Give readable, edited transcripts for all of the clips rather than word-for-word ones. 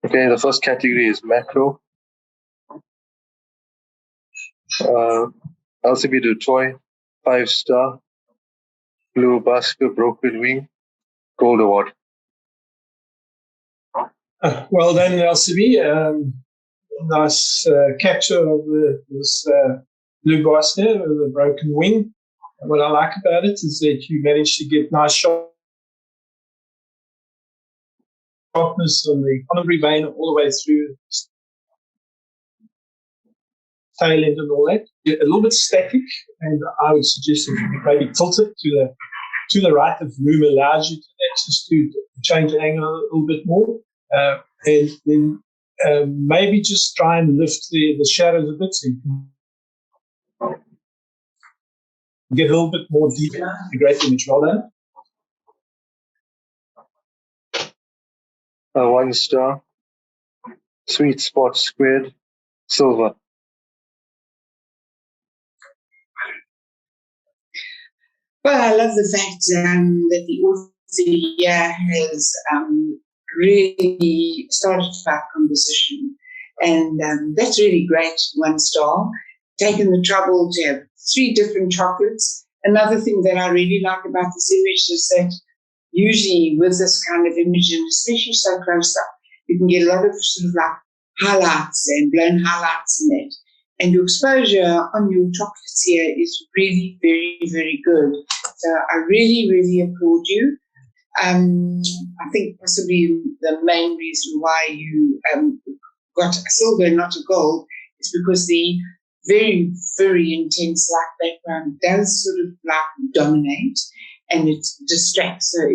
Okay, the first category is macro. LCB to toy, 5-star. Blue basket, broken wing, gold award. Well done, LCB. Nice capture of this blue basket with the broken wing. And what I like about it is that you managed to get nice sharpness on the primary vein all the way through tail end and all that. A little bit static, and I would suggest that you maybe tilt it to the right if room allows you to that, just to change the angle a little bit more, and then maybe just try and lift the shadows a bit so you can get a little bit more detail. A great image, well done. 1-star. Sweet spot squared, silver. Well, I love the fact that the author here has really started about composition, and that's really great. 1-star, taken the trouble to have 3 different chocolates. Another thing that I really like about this image is that usually with this kind of image, and especially so close up, you can get a lot of sort of like highlights and blown highlights in that. And your exposure on your chocolates here is really very, very good. So I really, really applaud you. I think possibly the main reason why you got a silver and not a gold is because the very, very intense light background does sort of like dominate and it distracts. So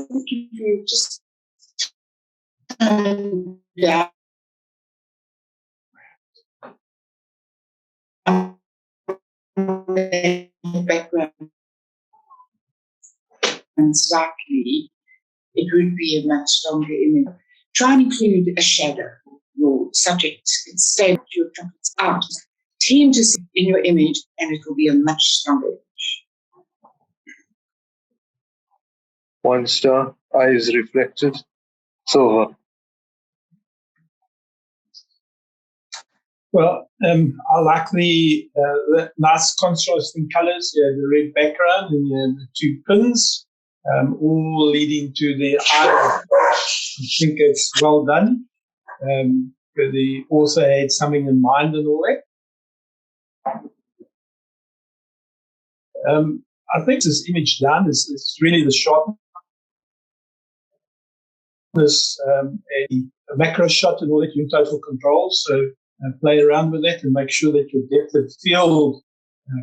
if you just turn down the background and slightly, it would be a much stronger image. Try and include a shadow. Your subject can stay with your chocolates out. Tend to see in your image, and it will be a much stronger image. 1-star, eyes reflected, silver. Well, I like the nice contrasting colors. You have the red background and you have the 2 pins, all leading to the eye. I think it's well done. The author had something in mind and all that. I think this image done is really the sharpness, a macro shot and all that, you total control. So play around with that and make sure that your depth of field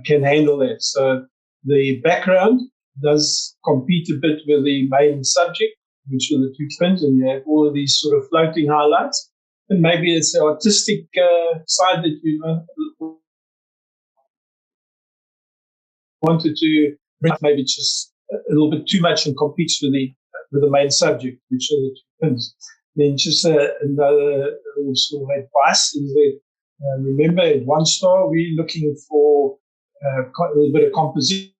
can handle that. So the background does compete a bit with the main subject, which are the 2 pins, and you have all of these sort of floating highlights. And maybe it's the artistic side that you wanted to bring up, maybe just a little bit too much and competes with the main subject, which are the 2 pins. Then just another little sort of advice is that remember at 1-star we're looking for a little bit of composition.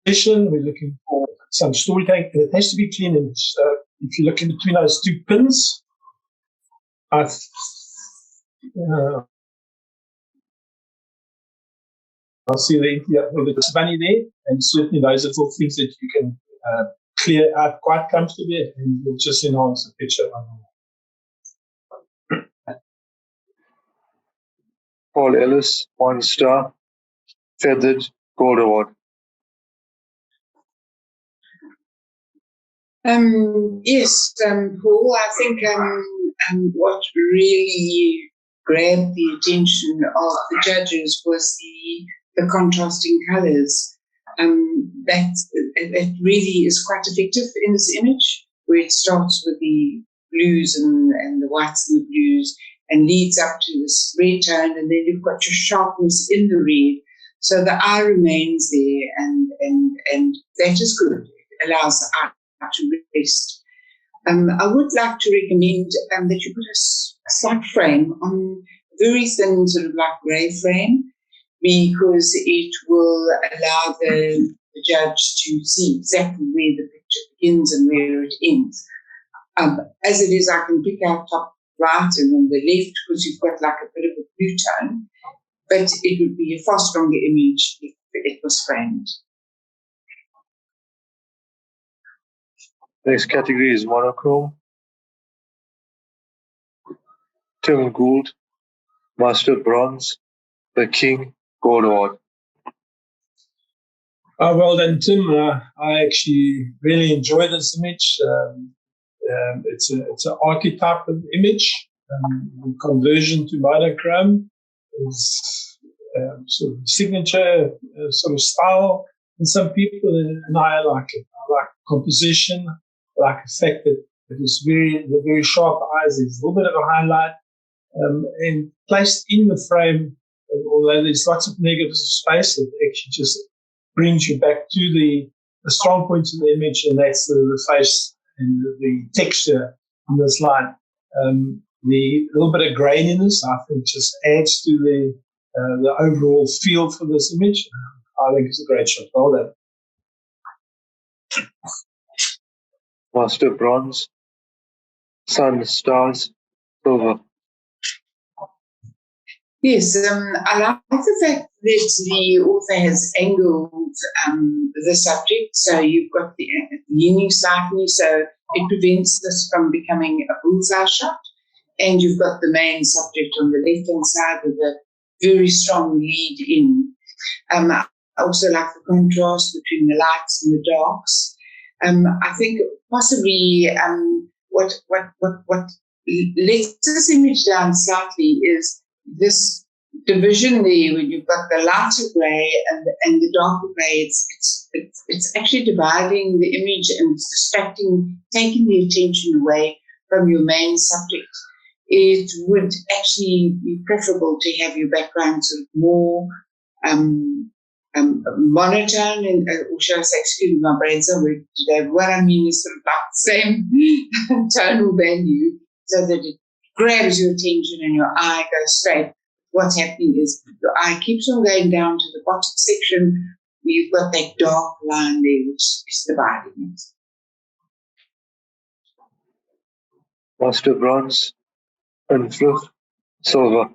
We're looking for some storytelling, and it has to be clean image. So if you look in between those 2 pins, I see the bunny there, and certainly those are all things that you can clear out quite comfortably and will just enhance the picture. Paul Ellis, 1-star, feathered, gold award. Yes, Paul, I think what really grabbed the attention of the judges was the contrasting colours. That really is quite effective in this image, where it starts with the blues and the whites and the blues and leads up to this red tone, and then you've got your sharpness in the red. So the eye remains there, and that is good. It allows the eye to rest. I would like to recommend that you put a slight frame on very thin, sort of like grey frame, because it will allow the judge to see exactly where the picture begins and where it ends. As it is, I can pick out top right and then the left because you've got like a bit of a blue tone, but it would be a far stronger image if it was framed. Next category is monochrome. Tim Gould, Master Bronze, the King, Gold Award. Well done, Tim. I actually really enjoy this image. It's an archetype of image. The conversion to monochrome is sort of signature sort of style in some people, and I like it. I like composition. I like the fact that it is the very sharp eyes. There's a little bit of a highlight, and placed in the frame. Although there's lots of negatives of space, it actually just brings you back to the strong points of the image, and that's the face and the texture in this line. The little bit of graininess, I think, just adds to the overall feel for this image. I think it's a great shot. Well done. Master Bronze, Sun, Stars, Silver. Yes, I like the fact that the author has angled the subject, so you've got the leaning slightly, so it prevents this from becoming a bullseye shot, and you've got the main subject on the left-hand side with a very strong lead in. I also like the contrast between the lights and the darks. I think possibly what lets this image down slightly is this division there when you've got the lighter grey and the darker grey. It's actually dividing the image and it's distracting, taking the attention away from your main subject. It would actually be preferable to have your background sort of more monotone, and or should I say, excuse me, my brain's so weak today. What I mean is sort of like the same tonal value, so that it grabs your attention and your eye goes straight. What's happening is your eye keeps on going down to the bottom section where you've got that dark line there which is dividing it. Master Bronze, Unfluff, Silver.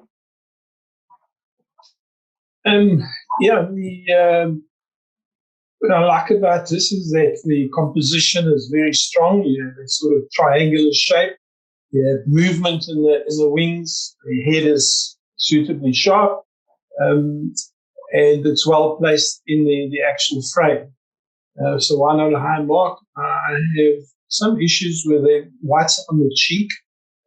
What I like about this is that the composition is very strong. You have a sort of triangular shape. You have movement in the wings. The head is suitably sharp, and it's well placed in the actual frame. So why not a high mark? I have some issues with the whites on the cheek,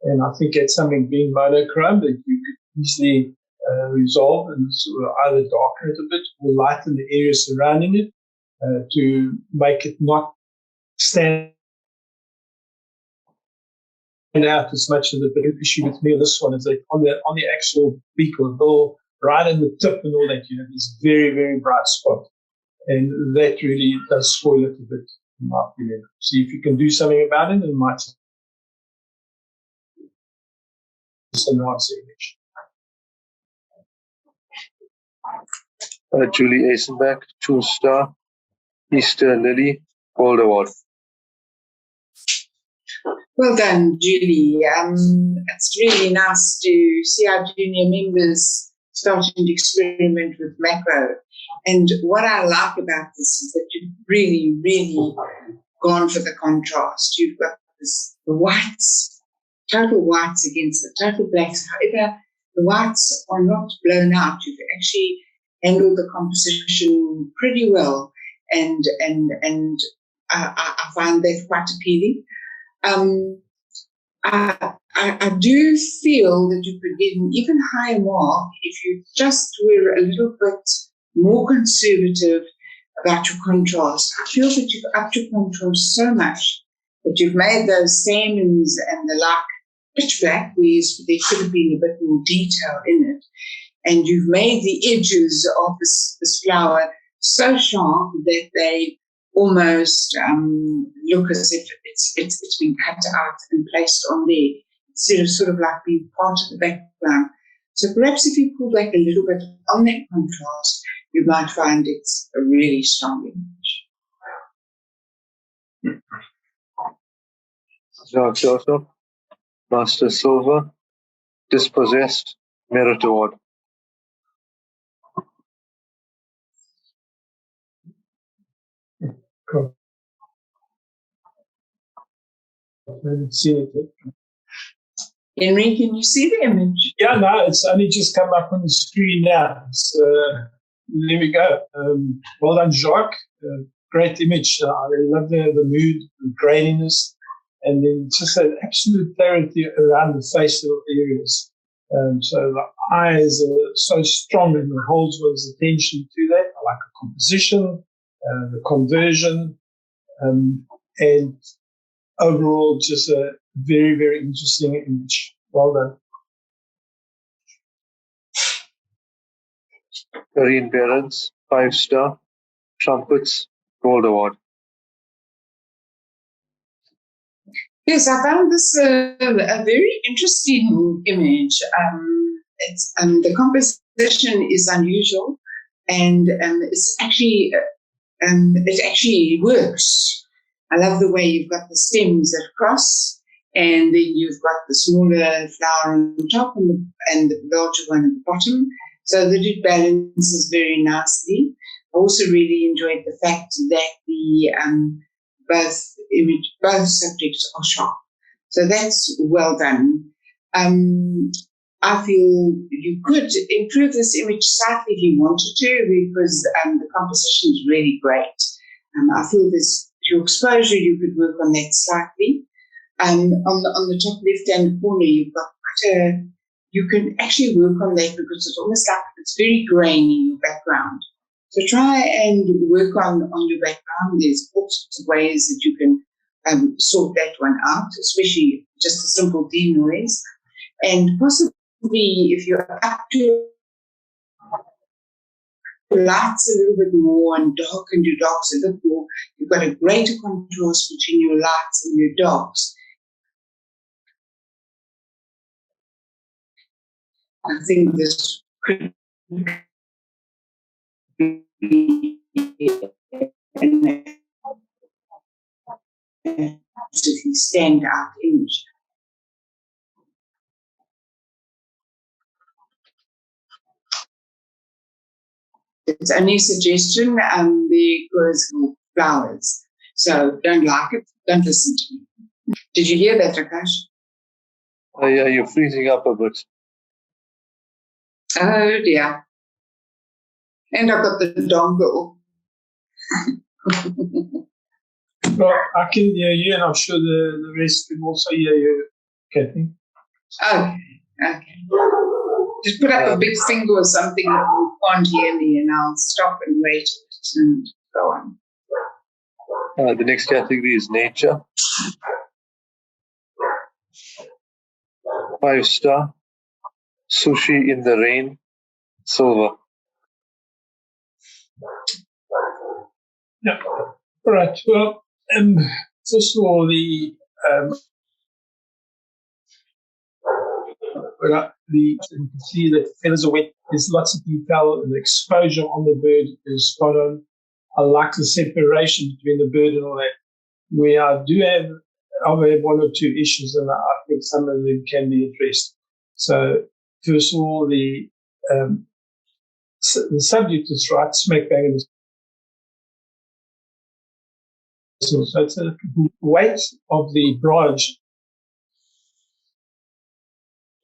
and I think it's something being monochrome that you could easily resolve and sort of either darken it a bit or lighten the area surrounding it to make it not stand out as much. Of the big issue with me on this one is that on the actual beak or bill, right in the tip and all that, you have this very, very bright spot. And that really does spoil it a bit, in my opinion. See if you can do something about it, and it might enhance the image. Julie Eisenbach, True Star, Easter Lily, Gold Award. Well done, Julie. It's really nice to see our junior members starting to experiment with macro. And what I like about this is that you've really, really gone for the contrast. You've got the whites, total whites against the total blacks. However, the whites are not blown out. You've actually handled the composition pretty well, and I find that quite appealing. I do feel that you could get an even higher mark if you just were a little bit more conservative about your contrast. I feel that you've upped your contrast so much that you've made those salmons and the like pitch black, whereas there could have been a bit more detail in it. And you've made the edges of this flower so sharp that they almost look as if it's been cut out and placed on there, instead of sort of like being part of the background. So perhaps if you pull back a little bit on that contrast, you might find it's a really strong image. Jacques Joseph, Master Silver, Dispossessed, Merit Award. Cool. I haven't seen it yet. Henry, can you see the image? Yeah, no, it's only just come up on the screen now. There we go. Well done, Jacques. Great image. I love the mood, the graininess, and then just an absolute clarity around the facial areas. So the eyes are so strong and it holds one's attention to that. I like the composition, the conversion, and overall just a very, very interesting image. Well done. Karine Behrens, 5-star, Trumpets, Gold Award. Yes, I found this a very interesting image. The composition is unusual, and it actually works. I love the way you've got the stems across, and then you've got the smaller flower on top and the larger one at the bottom, so that it balances very nicely. I also really enjoyed the fact that the both subjects are sharp. So that's well done. I feel you could improve this image slightly if you wanted to, because the composition is really great. I feel your exposure, you could work on that slightly. On the top left-hand corner, you've got you can actually work on that because it's almost like it's very grainy, your background. So try and work on your background. There's all sorts of ways that you can sort that one out, especially just a simple denoise. And possibly if you're up to lights a little bit more and darken your darks a little more, you've got a greater contrast between your lights and your darks. I think this could be an absolutely stand-out image. It's only a suggestion because of flowers. So don't like it, don't listen to me. Did you hear that, Akash? Yeah, you're freezing up a bit. Oh dear. And I've got the dongle. Well, I can hear you, and I'm sure the rest can also hear you, Kathy. Okay. Just put up a big finger or something that you can't hear me, and I'll stop and wait and go on. The next category is Nature. 5-star, Sushi in the Rain, Silver. Yeah. All right. Well, first of all, you can see that the feathers are wet. There's lots of detail, and the exposure on the bird is spot on. I like the separation between the bird and all that. I've had one or two issues, and I think some of them can be addressed. So, first of all, the subject is right smack bang in the so it's the weight of the branch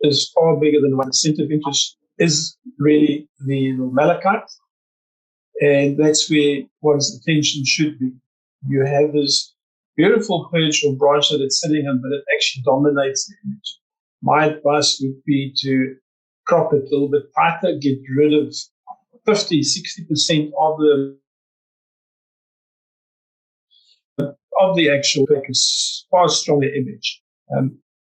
is far bigger than one. The center of interest is really the malachite, and that's where one's attention should be. You have this beautiful perch or branch that it's sitting on, but it actually dominates the image. My advice would be to crop it a little bit tighter, get rid of 50, 60% of the actual pick, is far stronger image.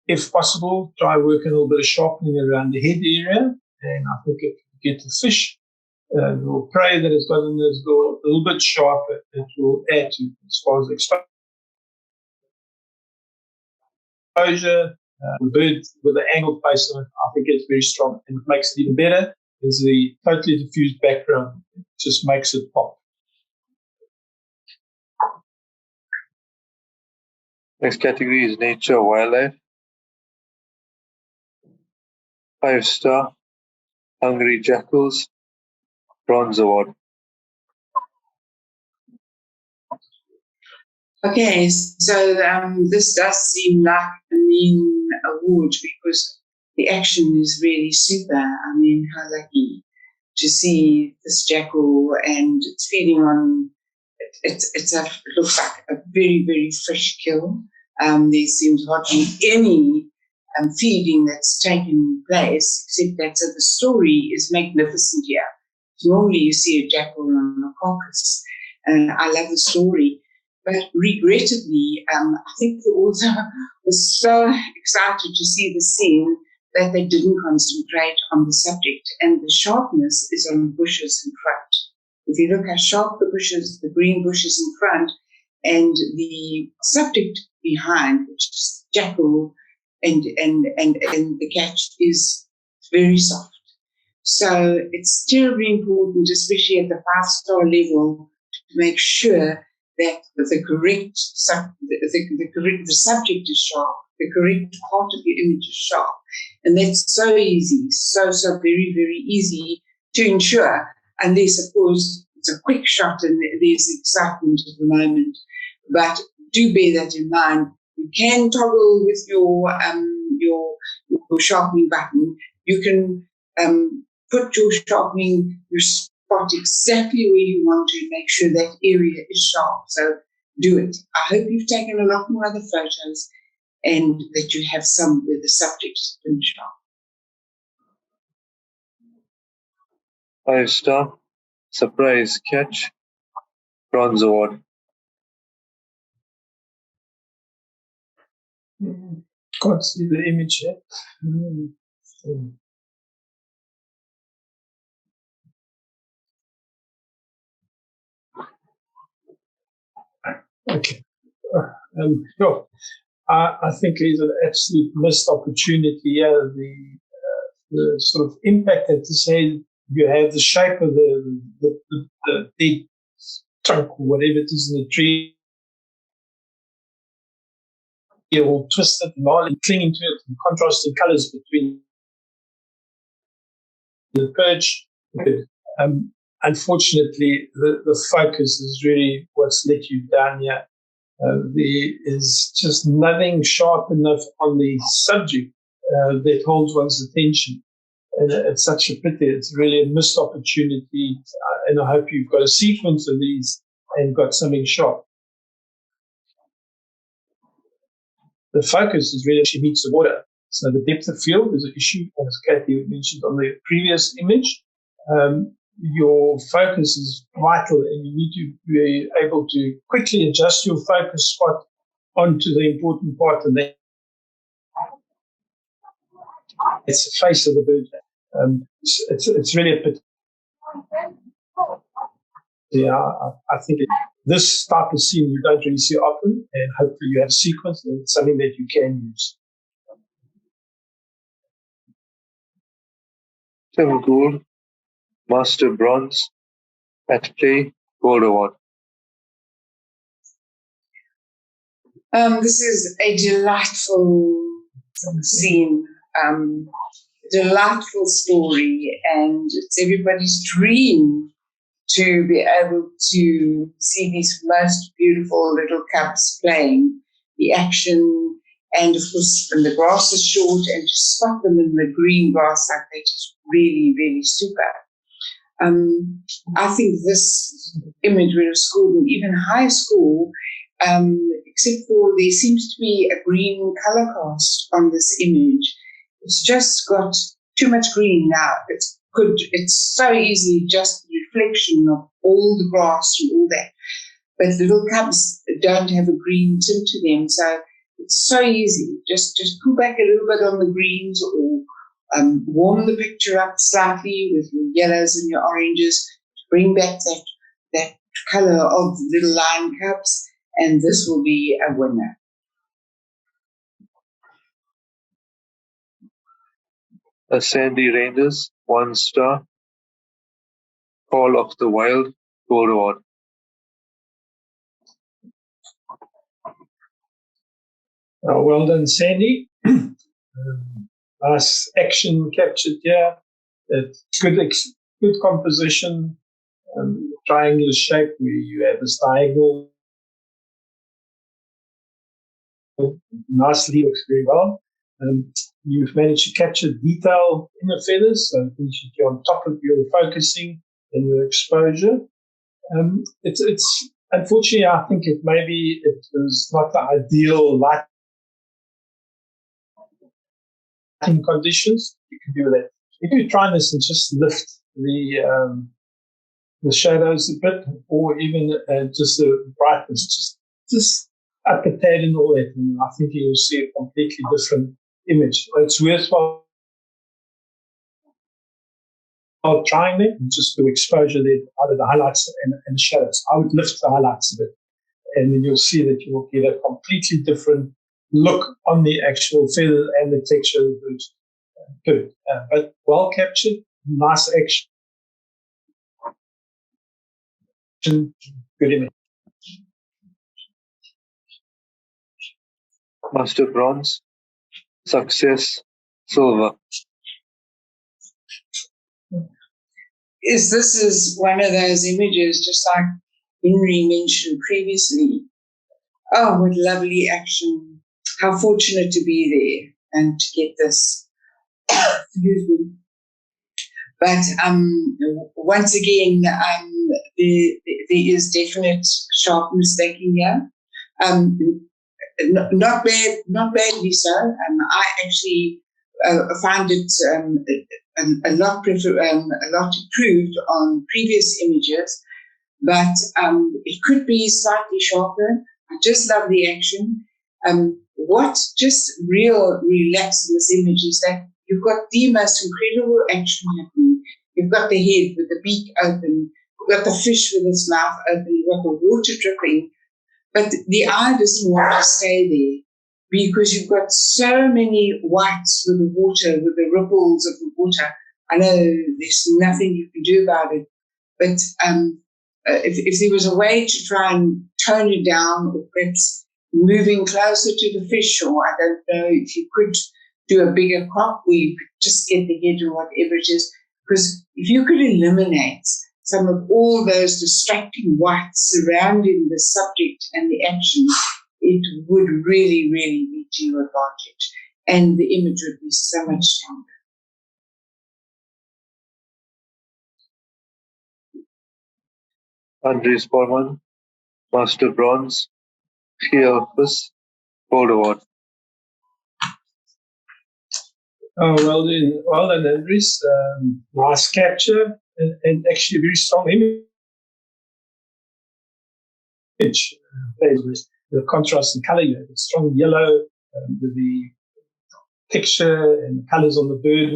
If possible, try working a little bit of sharpening around the head area, and I think if you get the fish, the little prey that it's got in this door a little bit sharper, it will add to as far as exposure, The bird with the angled face on it, I think it's very strong. And what makes it even better is the totally diffused background. It just makes it pop. Next category is nature wildlife. 5-star, hungry jackals, bronze award. Okay, so this does seem like a mean award because the action is really super. I mean, how lucky to see this jackal, and it's feeding on. It looks like a very, very fresh kill. There seems hardly any feeding that's taken place, except that the story is magnificent here. Normally you see a jackal on a carcass, and I love the story. But regrettably, I think the author was so excited to see the scene that they didn't concentrate on the subject, and the sharpness is on bushes in front. If you look how sharp the bushes, the green bushes in front, and the subject behind, which is jackal and the catch, is very soft. So it's terribly important, especially at the 5-star level, to make sure that the correct the subject is sharp, the correct part of your image is sharp, and that's so easy, so very, very easy to ensure, unless of course it's a quick shot and there's excitement at the moment. But do bear that in mind. You can toggle with your sharpening button. You can put your sharpening, your spot exactly where you want to make sure that area is sharp. So do it. I hope you've taken a lot more other photos and that you have some where the subject's been sharp. 5-star, surprise catch, bronze award. Can't see the image yet. Okay. No, I think there's an absolute missed opportunity here. The sort of impact that to say you have the shape of the dead trunk or whatever it is in the tree, all twisted, gnarly, clinging to it, and contrasting colors between the perch. Unfortunately, the focus is really what's let you down here. There is just nothing sharp enough on the subject that holds one's attention. And it's such a pity. It's really a missed opportunity. And I hope you've got a sequence of these and got something sharp. The focus is really actually meets the water. So the depth of field is an issue, as Kathy mentioned on the previous image. Your focus is vital, and you need to be able to quickly adjust your focus spot onto the important part, and then it's the face of the bird. It's really a pity. Yeah, I think this type of scene you don't really see often, and hopefully you have a sequence and it's something that you can use. Tim Gould, Master Bronze, at play, Gold Award. This is a delightful scene, delightful story, and it's everybody's dream to be able to see these most beautiful little cubs playing, the action, and of course when the grass is short and to spot them in the green grass like that is really, really super. I think this image when it was scored in even high school, except for there seems to be a green color cast on this image. It's just got too much green now. It's so easily just the reflection of all the grass and all that. But little cubs don't have a green tint to them, so it's so easy. Just pull back a little bit on the greens, or warm the picture up slightly with your yellows and your oranges to bring back that color of little lion cubs, and this will be a winner. A Sandy Ranges, 1 star. Call of the Wild, Gold Award. Well done, Sandy. Nice action captured here. Good composition. Triangular shape where you have this diagonal. Nicely, looks very well. You've managed to capture detail in the feathers, so you should be on top of your focusing and your exposure. It's unfortunately, I think it was not the ideal lighting conditions. You can do that. You can try this and just lift the shadows a bit, or even just the brightness, just up a tad and all that, and I think you will see a completely different image. It's worthwhile trying it and just do exposure there, either the highlights and the shadows. I would lift the highlights a bit, and then you'll see that you will get a completely different look on the actual feather and the texture of the bird. But well captured, nice action, good image. Master Bronze, Success, Silver. This is one of those images, just like Henry mentioned previously. Oh, what lovely action. How fortunate to be there and to get this. Excuse me. But once again, there is definite sharpness lacking here. Not badly so. I actually find it a lot improved on previous images, but it could be slightly sharper. I just love the action. What just real relax in this image is that you've got the most incredible action happening. You've got the head with the beak open, you've got the fish with its mouth open, you've got the water dripping, but the eye doesn't want to stay there because you've got so many whites with the water, with the ripples of the water. I know there's nothing you can do about it, but if there was a way to try and tone it down, or perhaps moving closer to the fish, or I don't know if you could do a bigger crop where you could just get the head or whatever it is, because if you could eliminate some of all those distracting whites surrounding the subject and the action, it would really, really be to your advantage, and the image would be so much stronger. Andres Borman, Master Bronze, Cleopas, Gold Award. Oh, well done, Andres. Nice capture and actually a very strong image. With the contrast in color, you have a strong yellow with the texture and the colors on the bird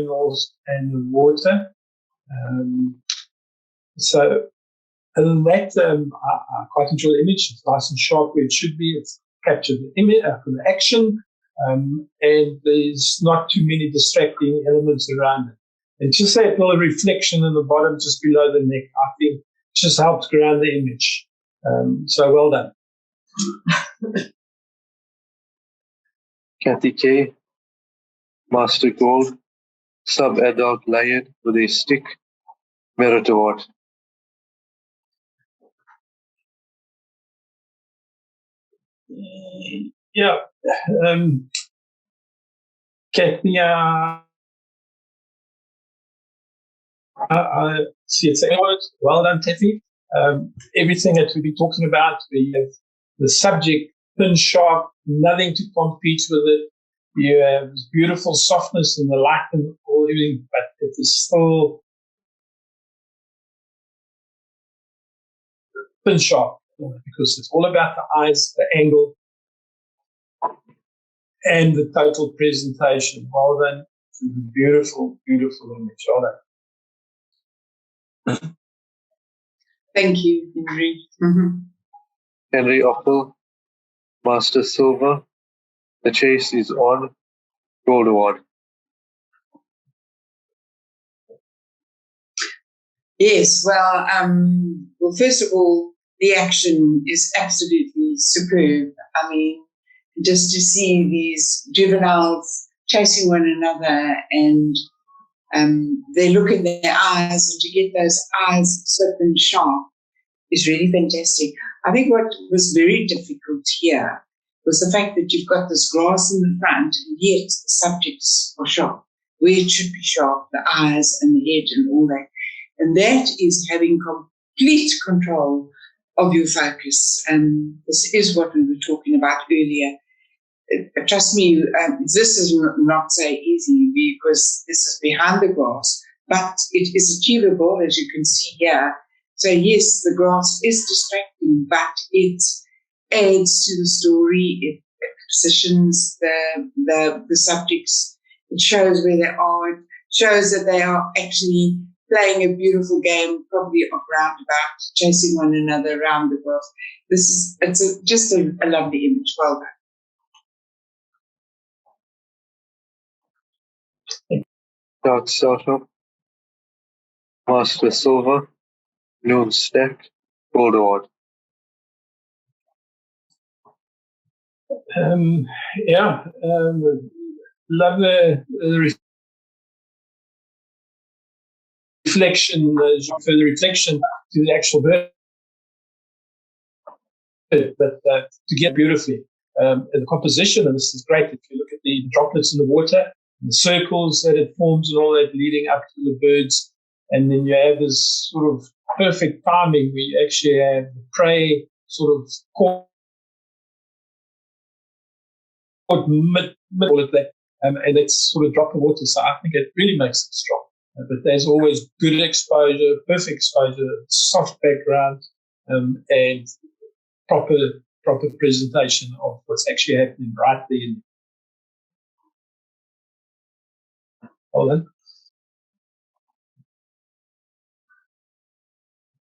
and the water. So, other than that, I quite enjoy the image. It's nice and sharp where it should be. It's captured the image for the action. And there's not too many distracting elements around it. And just that little reflection in the bottom, just below the neck, I think just helps ground the image. So well done. Kathy K, Master Gold, Sub-Adult Lion with a Stick, Merit Award. Yeah. Kathy, I see it's well done, Kathy. Everything that we've been talking about, we have the subject thin, sharp, nothing to compete with it. You have this beautiful softness in the light and all everything, but it is still thin, sharp, because it's all about the eyes, the angle, and the total presentation. Well done. It's a beautiful, beautiful image. Well done. Thank you, Henry. Mm-hmm. Henry Oppel, Master Silver, The Chase is On, Gold Award. Yes, well, first of all, the action is absolutely superb. I mean, just to see these juveniles chasing one another and they look in their eyes, and to get those eyes serpent sharp is really fantastic. I think what was very difficult here was the fact that you've got this grass in the front, and yet the subjects are sharp, where it should be sharp, the eyes and the head and all that. And that is having complete control of your focus. And this is what we were talking about earlier. Trust me, this is not so easy because this is behind the grass, but it is achievable, as you can see here. So yes, the grass is distracting, but it adds to the story. It positions the subjects. It shows where they are. It shows that they are actually playing a beautiful game, probably of roundabout, chasing one another around the grass. It's just a lovely image. Well done. Dark Startup, Master Silver, Noon Stack, Gold Award. Love the reflection, for the reflection to the actual bird, but to get beautifully. The composition, and this is great, if you look at the droplets in the water, the circles that it forms and all that leading up to the birds, and then you have this sort of perfect timing where you actually have the prey sort of caught mid all of that, and it's sort of drop of water. So I think it really makes it strong. But there's always good exposure, perfect exposure, soft background, and proper presentation of what's actually happening right there. Hold on.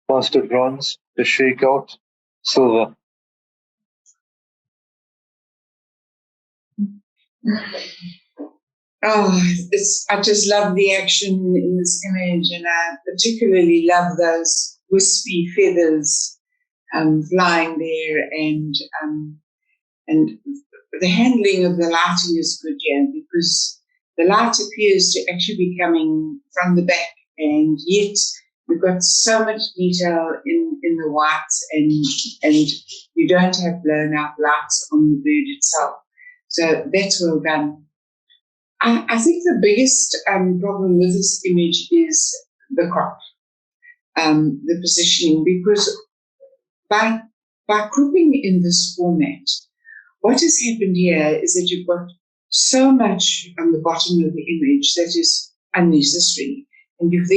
Master Bronze, The Shakeout, Silver. Oh, I just love the action in this image, and I particularly love those wispy feathers flying there, and the handling of the lighting is good here because the light appears to actually be coming from the back, and yet we've got so much detail in the whites, and you don't have blown out lights on the bird itself. So that's well done. I think the biggest problem with this image is the crop, the positioning, because by cropping in this format, what has happened here is that you've got so much on the bottom of the image that is unnecessary, and you've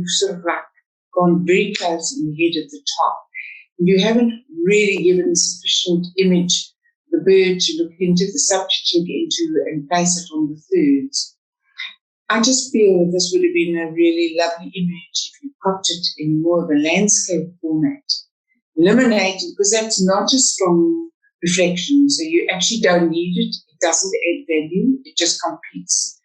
sort of like gone very close in the head at the top. You haven't really given sufficient image the bird to look into, the subject to look into, and place it on the thirds. I just feel that this would have been a really lovely image if you cropped it in more of a landscape format. Eliminated, because that's not a strong reflection, so you actually don't need it. It doesn't add value, it just completes.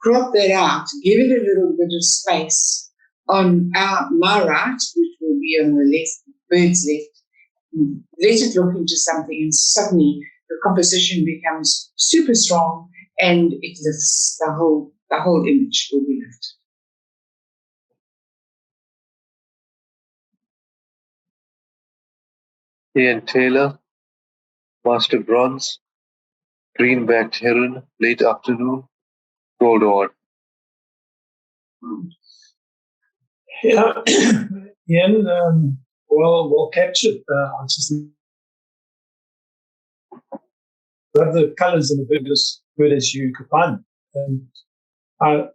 Crop that out, give it a little bit of space on my right, which will be on the left, bird's left. Let it look into something, and suddenly the composition becomes super strong, and it lifts the whole image will be lifted. Ian Taylor, Master Bronze, Green-backed Heron, Late Afternoon, Gold Award. Yeah, Ian, well captured. I just love the colours in the bird as good as you could find. A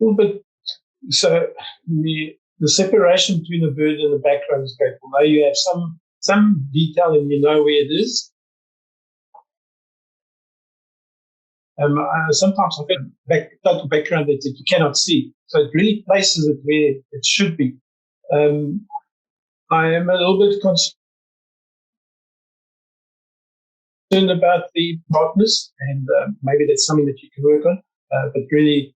little bit, so the separation between the bird and the background is great. Although you have some detail and you know where it is. Sometimes I get total background that you cannot see, so it really places it where it should be. I am a little bit concerned about the brightness, and maybe that's something that you can work on. But really,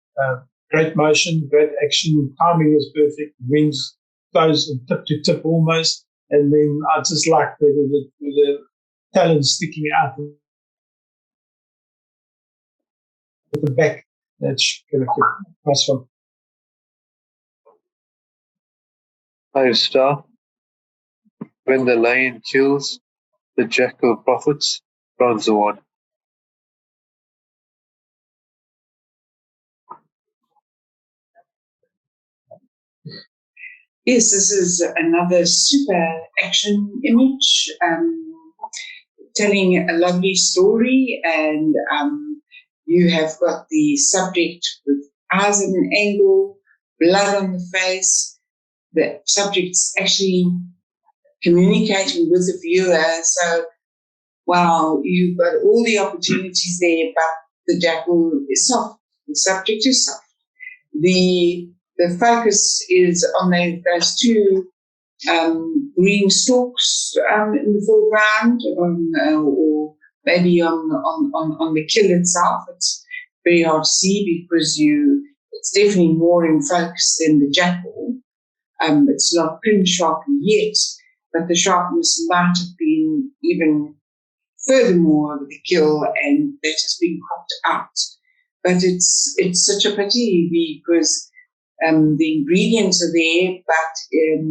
great motion, great action, timing was perfect, wings close and tip to tip almost, and then I just like the talon sticking out of the back. That's kind of a nice one. 5-star. When the lion kills, the jackal profits. Bronze award. Yes, this is another super action image, telling a lovely story, and you have got the subject with eyes at an angle, blood on the face. The subject's actually communicating with the viewer. So, wow, you've got all the opportunities there, but the jackal is soft. The subject is soft. The focus is on those two green stalks in the foreground, or maybe on the kill itself. It's very hard to see because it's definitely more in focus than the jackal. It's not pin sharp yet, but the sharpness might have been even furthermore with the kill, and that has been cropped out. But it's such a pity because the ingredients are there, but it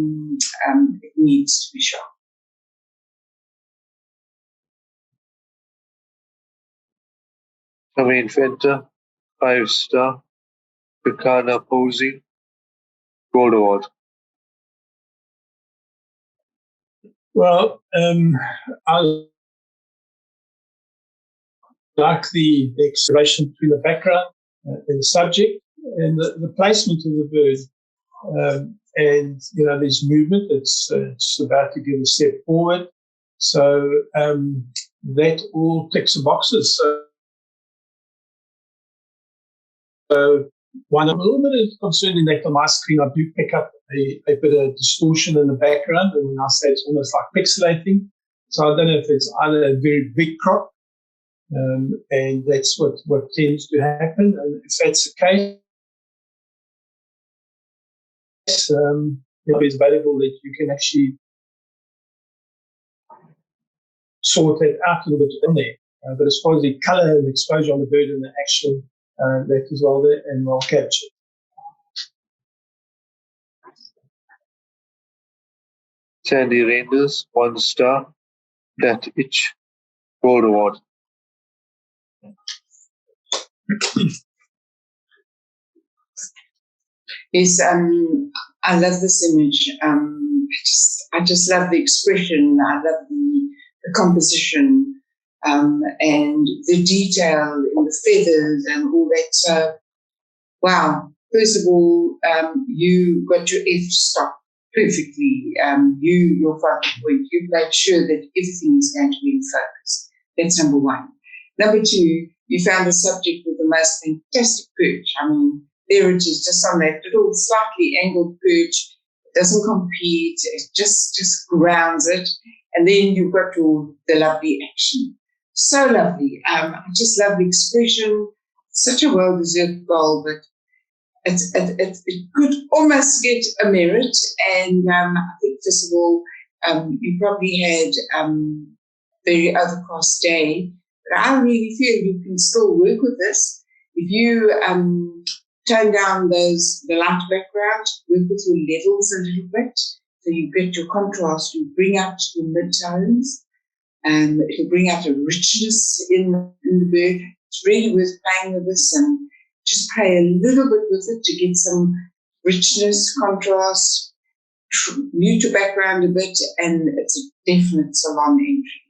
needs to be sharp. Main Fenter, 5-star. Kakana posing. Gold award. Well, I like the exploration between the background and the subject and the placement of the bird. And, there's movement. It's about to give a step forward. So that all ticks the boxes. So one, I'm a little bit concerned in that on my screen, I do pick up a bit of distortion in the background. And when I say it's almost like pixelating. So I don't know if it's either a very big crop, and that's what tends to happen. And if that's the case, it's available that you can actually sort it out a little bit in there. But as far as the color and the exposure on the bird and the action, that is well there and well captured. Sandy Rangers, 1-star. That itch. Gold award. Yes, I love this image. I just love the expression. I love the composition, and the detail in the feathers and all that. So, wow. First of all, you got your f-stop perfectly. Your focal point, you made sure that everything is going to be in focus. That's number one. Number two, you found a subject with the most fantastic perch. I mean, there it is, just on that little slightly angled perch. It doesn't compete. It just grounds it. And then you've got the lovely action. So lovely. I just love the expression. Such a well-deserved goal, but it could almost get a merit. And I think, first of all, you probably had a very overcast day. But I really feel you can still work with this. If you tone down the light background, work with your levels a little bit, so you get your contrast, you bring out your mid-tones, and it'll bring out a richness in the bird. It's really worth playing with this, and just play a little bit with it to get some richness, contrast, mute your background a bit, and it's a definite salon entry.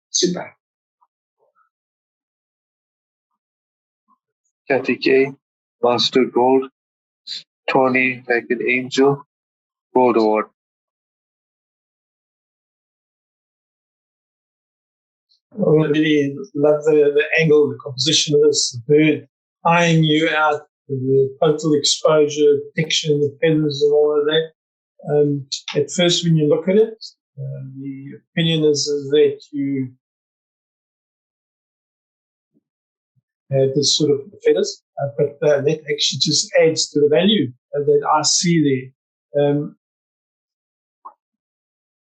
Super. Kathy K, Master Gold. Tony like an angel. Gold award. I really love the angle, the composition of this bird, eyeing you out, the total exposure, texture, the feathers and all of that. At first, when you look at it, the opinion is that this sort of feathers, but that actually just adds to the value that I see there.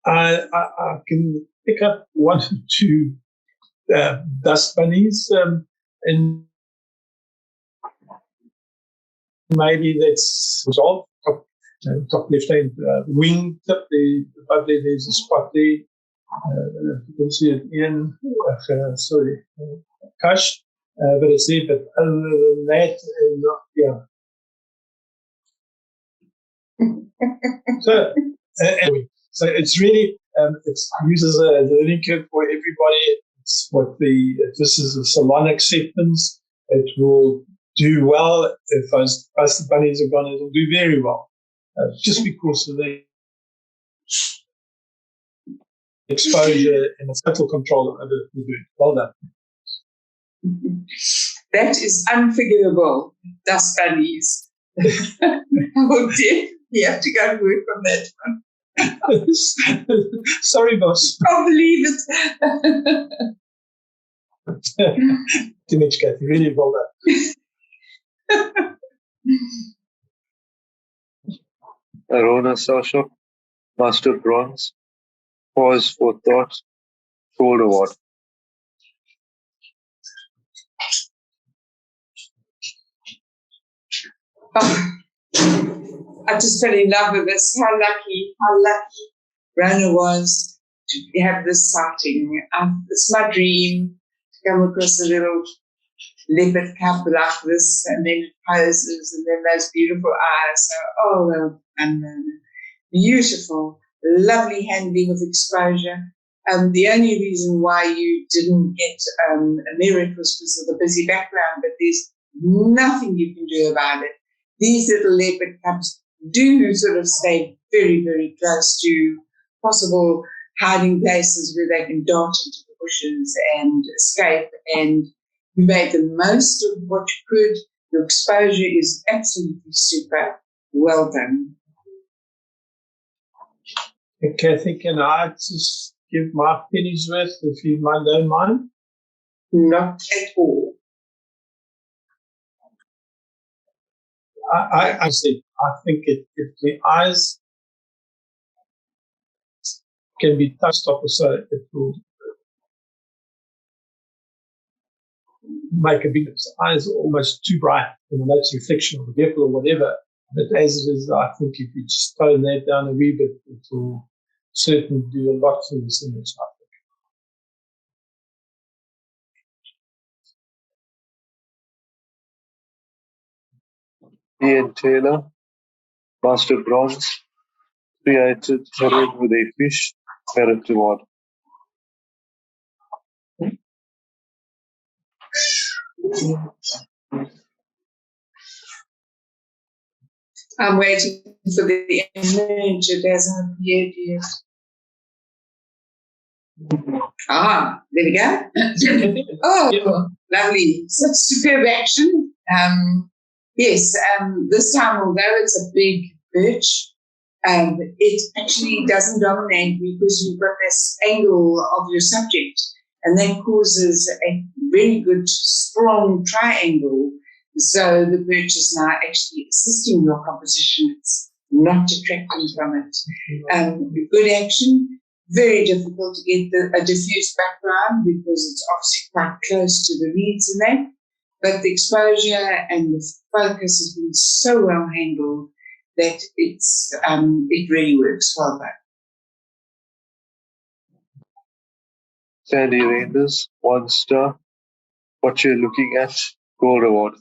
I can pick up one or two dust bunnies, and maybe that's resolved. Top left-hand wing tip, above there, there's a spot there. You can see it in, Kush, but it's there. But other than that, So, anyway, so it's really it uses a learning curve for everybody. It's what this is a salon acceptance. It will do well if those busted bunnies are gone. It'll do very well, just because of the exposure and the total control over the bird. Well done. That is unforgivable, dust bunnies. I will definitely have to go and work on that one. Sorry, boss. Can't believe it. Too much, Kathy. Really well done. Arona Sasha, Master Bronze, Pause for Thought, Gold Award. Oh, I just fell in love with this. How lucky Rona was to have this sighting. It's my dream to come across a little leopard cub like this, and then it poses, and then those beautiful eyes. So, and beautiful, lovely handling of exposure. The only reason why you didn't get a merit was because of the busy background, but there's nothing you can do about it. These little leopard cubs do sort of stay very, very close to possible hiding places where they can dart into the bushes and escape, and you made the most of what you could. Your exposure is absolutely super. Well done. Kathy, can I just give my pennies worth, if you don't mind? Not at all. I think if the eyes can be touched up, so it will make a big difference. Eyes are almost too bright, and that's a reflection of the vehicle or whatever. But as it is, I think if you just tone that down a wee bit, it will certainly do a lot for this image, I think. Ian Taylor, Master Bronze, Three-Eyed Heron with a Fish, Merit Award. I'm waiting for the image. It hasn't appeared yet. Ah, there we go. Oh, lovely. Such superb action. Yes, this time, although it's a big birch, it actually doesn't dominate because you've got this angle of your subject, and that causes a very good, strong triangle. So the birch is now actually assisting your composition. It's not detracting from it. Good action. Very difficult to get a diffuse background because it's obviously quite close to the reeds and that. But the exposure and the focus has been so well handled that it really works well done. Sandy Reinders, 1 star. What you're looking at, Gold Award.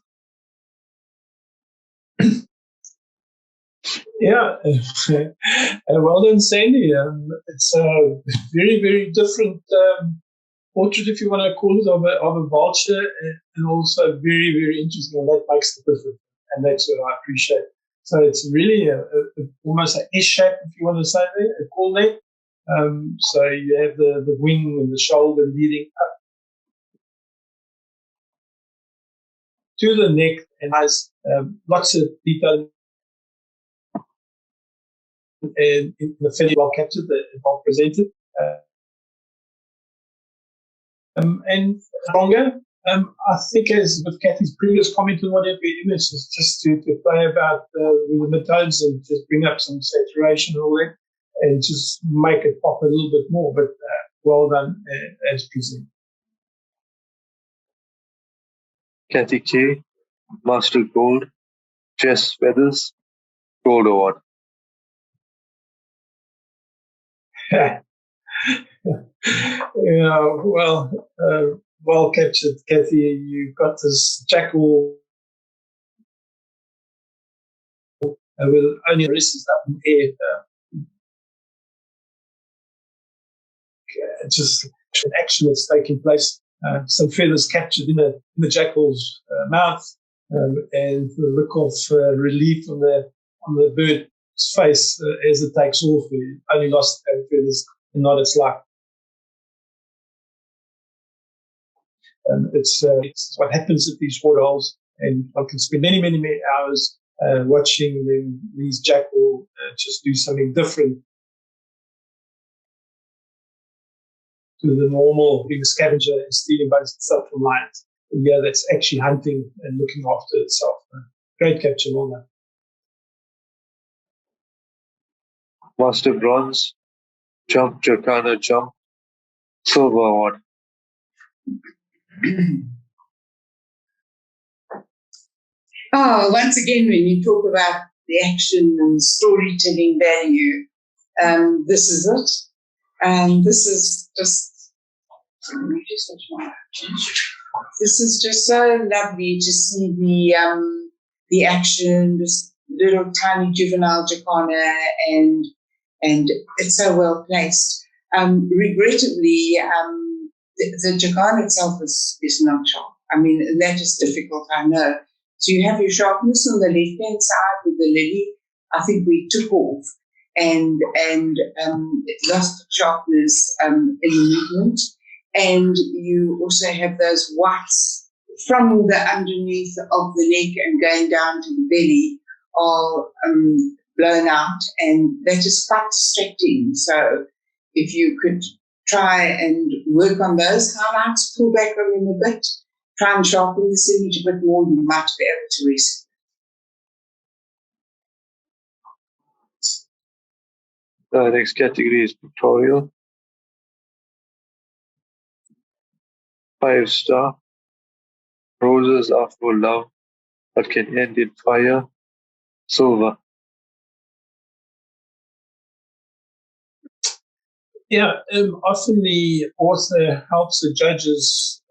Yeah, well done, Sandy. It's a very, very different portrait, if you want to call it, of a vulture, and also very, very interesting, and that makes the difference, and that's what I appreciate. So it's really almost an S shape, if you want to say there, a call there. So you have the wing and the shoulder leading up to the neck, and has lots of detail. And in the fairly well captured, well presented, and longer. I think, as with Kathy's previous comment on whatever image, is just to play about with the metodes and just bring up some saturation and all that, and just make it pop a little bit more. But well done as presented. Kathy K, Master Gold, Jess Feathers, Gold Award. Yeah, well captured, Kathy. You got this jackal with only wrists up in the air. Just an action that's taking place. Some feathers captured in the jackal's mouth, and the look of relief on the bird's face as it takes off. He only lost feathers and not its life. It's what happens at these waterholes, and I can spend many, many, many hours watching these jackal just do something different to the normal being a scavenger and stealing bugs and stuff from lions. Yeah, that's actually hunting and looking after itself. Great capture, well done. Master Bronze, Jump Jacana Jump, Silver Award. Once again, when you talk about the action and storytelling value, this is it. And this is just so lovely to see the action, this little tiny juvenile jacana, and it's so well placed. Regrettably, the jacana itself is not sharp. I mean, that is difficult, I know. So you have your sharpness on the left-hand side with the lily. I think we took off and it lost sharpness in the movement. And you also have those whites from the underneath of the neck and going down to the belly are blown out, and that is quite distracting. So if you could try and work on those highlights, pull back on them a bit, try and sharpen this image a bit more, you might be able to rescue. The next category is pictorial. 5-star. Roses are for love, but can end in fire. Silver. Yeah, often the author helps the judges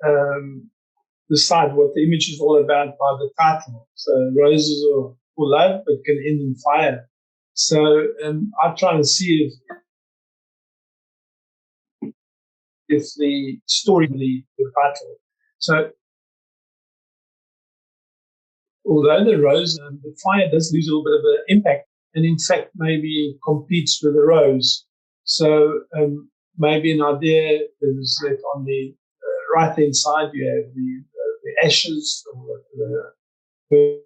decide what the image is all about by the title. So roses are for love, but can end in fire. So I try and see if the story, the title. So although the rose, the fire does lose a little bit of an impact, and in fact maybe competes with the rose. So maybe an idea is that on the right-hand side you have the ashes or the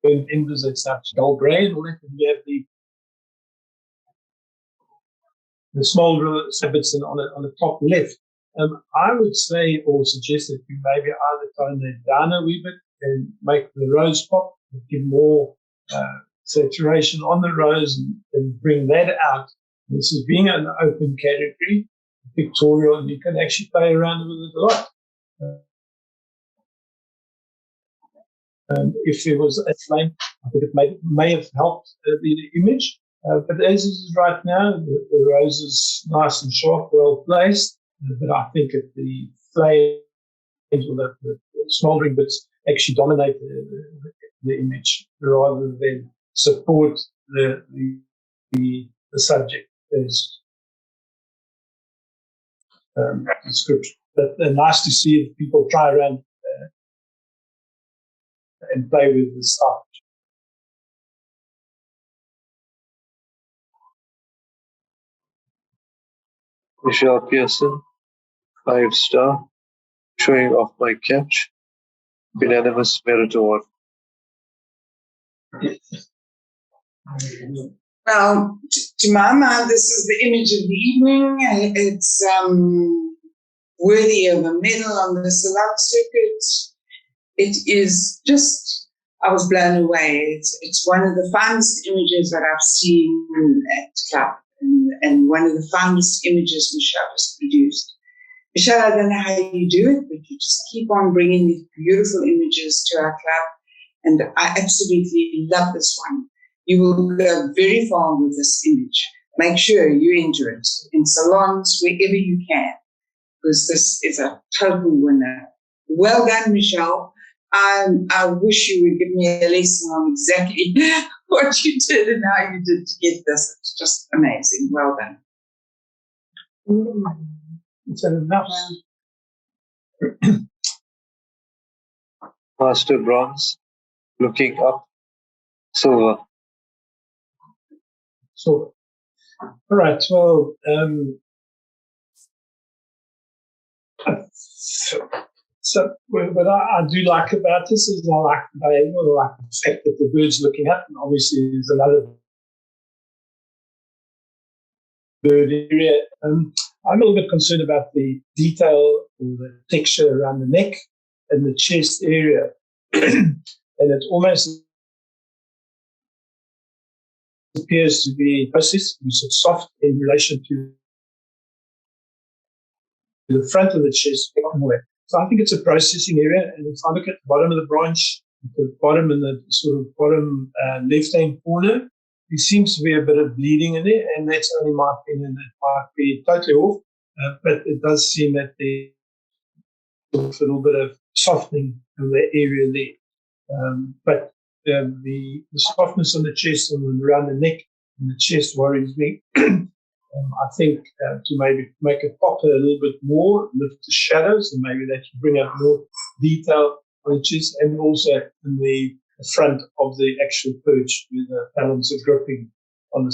burnt embers and such, dull grey and all that, and you have the smolder bits on the top left. I would say or suggest that you maybe either tone that down a wee bit and make the rose pop, give more saturation on the rose and bring that out. This is being an open category, pictorial, and you can actually play around with it a lot. If there was a flame, I think it may have helped the image. But as it is right now, the rose is nice and sharp, well placed. But I think the flames or the smouldering bits actually dominate the image rather than support the subject as description. But nice to see people try around and play with the stuff. Michelle Pearson, 5-star. Showing off my catch. Unanimous Merit Award. Well, to my mind, this is the image of the evening. It's worthy of a medal on the select circuit. It is just, I was blown away. It's one of the finest images that I've seen at Club, and one of the finest images Michelle has produced. Michelle, I don't know how you do it, but you just keep on bringing these beautiful images to our club, and I absolutely love this one. You will go very far with this image. Make sure you enter it in salons, wherever you can, because this is a total winner. Well done, Michelle. I wish you would give me a lesson on exactly what you did and how you did to get this. It's just amazing. Well done. Is that enough? Master bronze, looking up, silver. So, all right. Well, so what I do like about this is I like the behavior, I like the fact that the bird's looking up, and obviously there's another bird area. I'm a little bit concerned about the detail or the texture around the neck and the chest area. And it almost appears to be a process, which is soft in relation to the front of the chest. So I think it's a processing area. And if I look at the bottom of the branch, the bottom and the sort of bottom left-hand corner, there seems to be a bit of bleeding in there, and that's only my opinion. It might be totally off, but it does seem that there's a little bit of softening in the area there. But the softness on the chest and around the neck and the chest worries me. I think to maybe make it pop a little bit more, lift the shadows, and maybe that can bring out more detail on the chest, and also in the front of the actual perch with the panels are gripping on the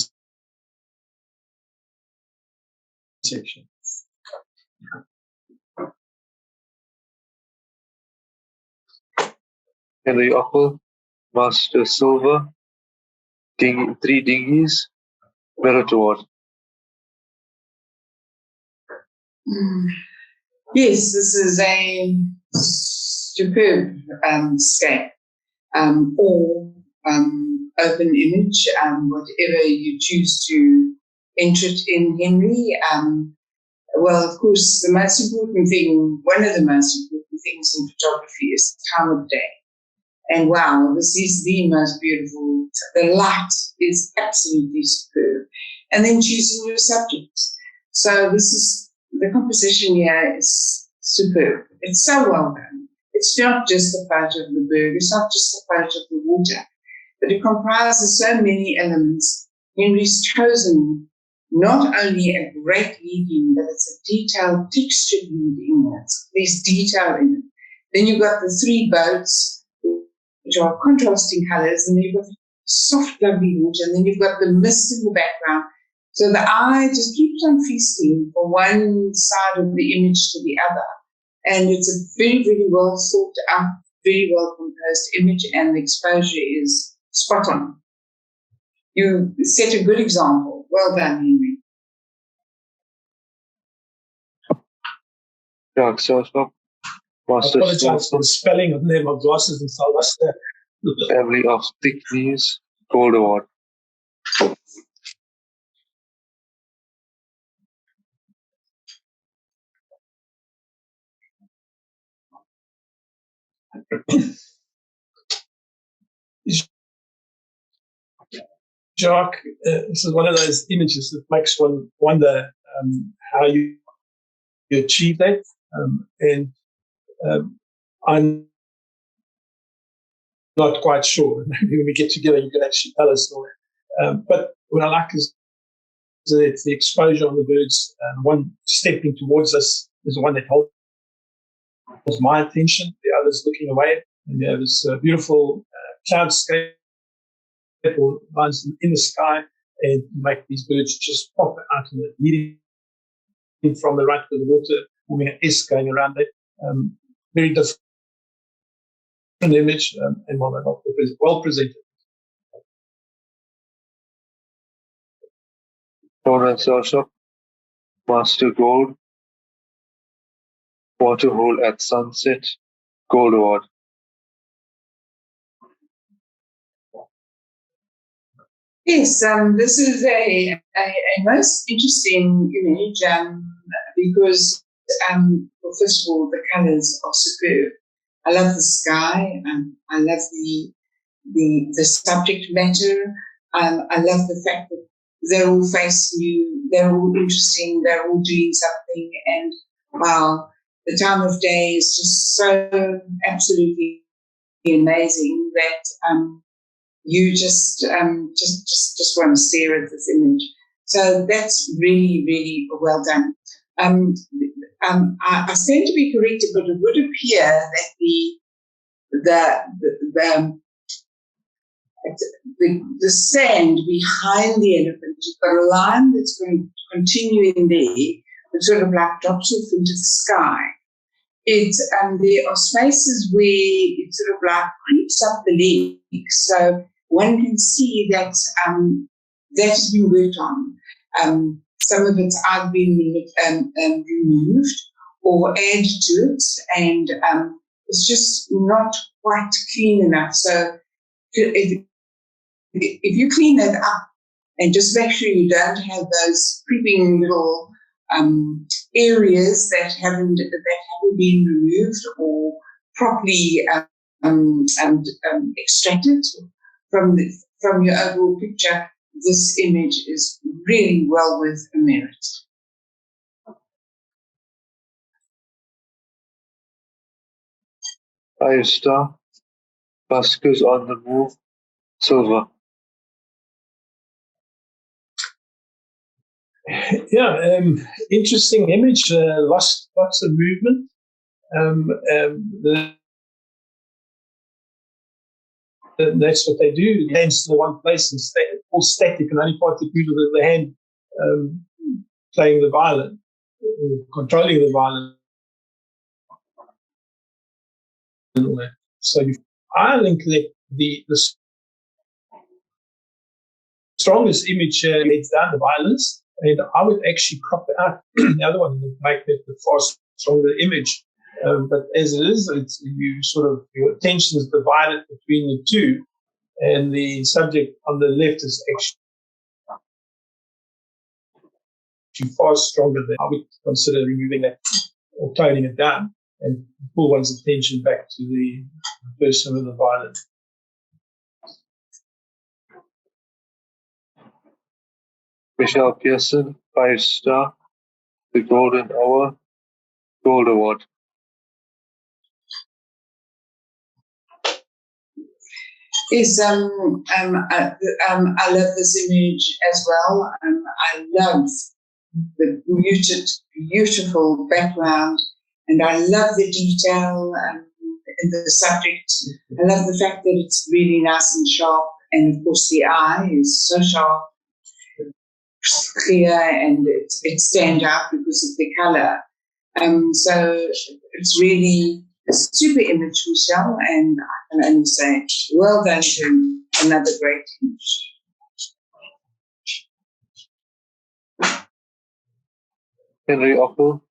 section. And the upper, master silver, three dinghies, mirror toward. Yes, this is a superb scape, or open image, whatever you choose to enter it in, Henry. Well, of course, the most important thing, one of the most important things in photography is time of day. And wow, this is the most beautiful. The light is absolutely superb. And then choosing your subjects. So this is, the composition here is superb. It's so well done. It's not just the photo of the bird, it's not just the photo of the water, but it comprises so many elements. Henry's chosen not only a great leading, but it's a detailed, textured leading. There's detail in it. Then you've got the three boats, which are contrasting colors, and then you've got soft, lovely water, and then you've got the mist in the background. So the eye just keeps on feasting from one side of the image to the other. And it's a very, very well thought out, very well composed image, and the exposure is spot on. You set a good example. Well done, Henry. Dark sauce, I master apologize for the spelling of them, my glasses and so on. family of thick knees, gold award. Jacques, this is one of those images that makes one wonder how you achieve that. I'm not quite sure. Maybe when we get together, you can actually tell us all that. But what I like is that the exposure on the birds. One stepping towards us is the one that holds my attention. The other's looking away. And you have this beautiful cloudscape or lines in the sky, and make these birds just pop out of it, leading from the right to the water, forming an S going around it. Very different image, and well presented. Floral Photography, master gold, Waterhole at sunset, Gold Award. Yes, this is a most interesting image because, well, first of all, the colors are superb. I love the sky. I love the subject matter. I love the fact that they're all facing you. They're all interesting. They're all doing something. And wow, the time of day is just so absolutely amazing that you just want to stare at this image. So that's really, really well done. I stand to be corrected, but it would appear that the sand behind the elephant has got a line that's going to continue in there, that sort of like drops off into the sky. There are spaces where it sort of like creeps up the leg, so one can see that that has been worked on. Some of it's either been removed or added to it, and it's just not quite clean enough. So if you clean that up and just make sure you don't have those creeping little areas that haven't been removed or properly extracted from your overall picture, this image is really well worth a merit. Five-star, Buskers on the Move, Silver. Yeah, interesting image. Lots of movement. That's what they do. The hands to the one place and stay all static, and only part of the hand playing the violin, controlling the violin. So I think that the strongest image lays down the violence, and I would actually crop out the other one and make it the far stronger image. But as it is, your attention is divided between the two, and the subject on the left is actually far stronger than I would consider removing that or toning it down and pull one's attention back to the person with the violin. Michelle Pearson, 5-star, The Golden Hour, Gold Award. Yes, I love this image as well. I love the muted, beautiful background, and I love the detail in the subject. I love the fact that it's really nice and sharp, and of course the eye is so sharp, clear, and it stands out because of the color. So it's really a super image, Michelle, and I can only say, well done to another great image. Henry Ockel,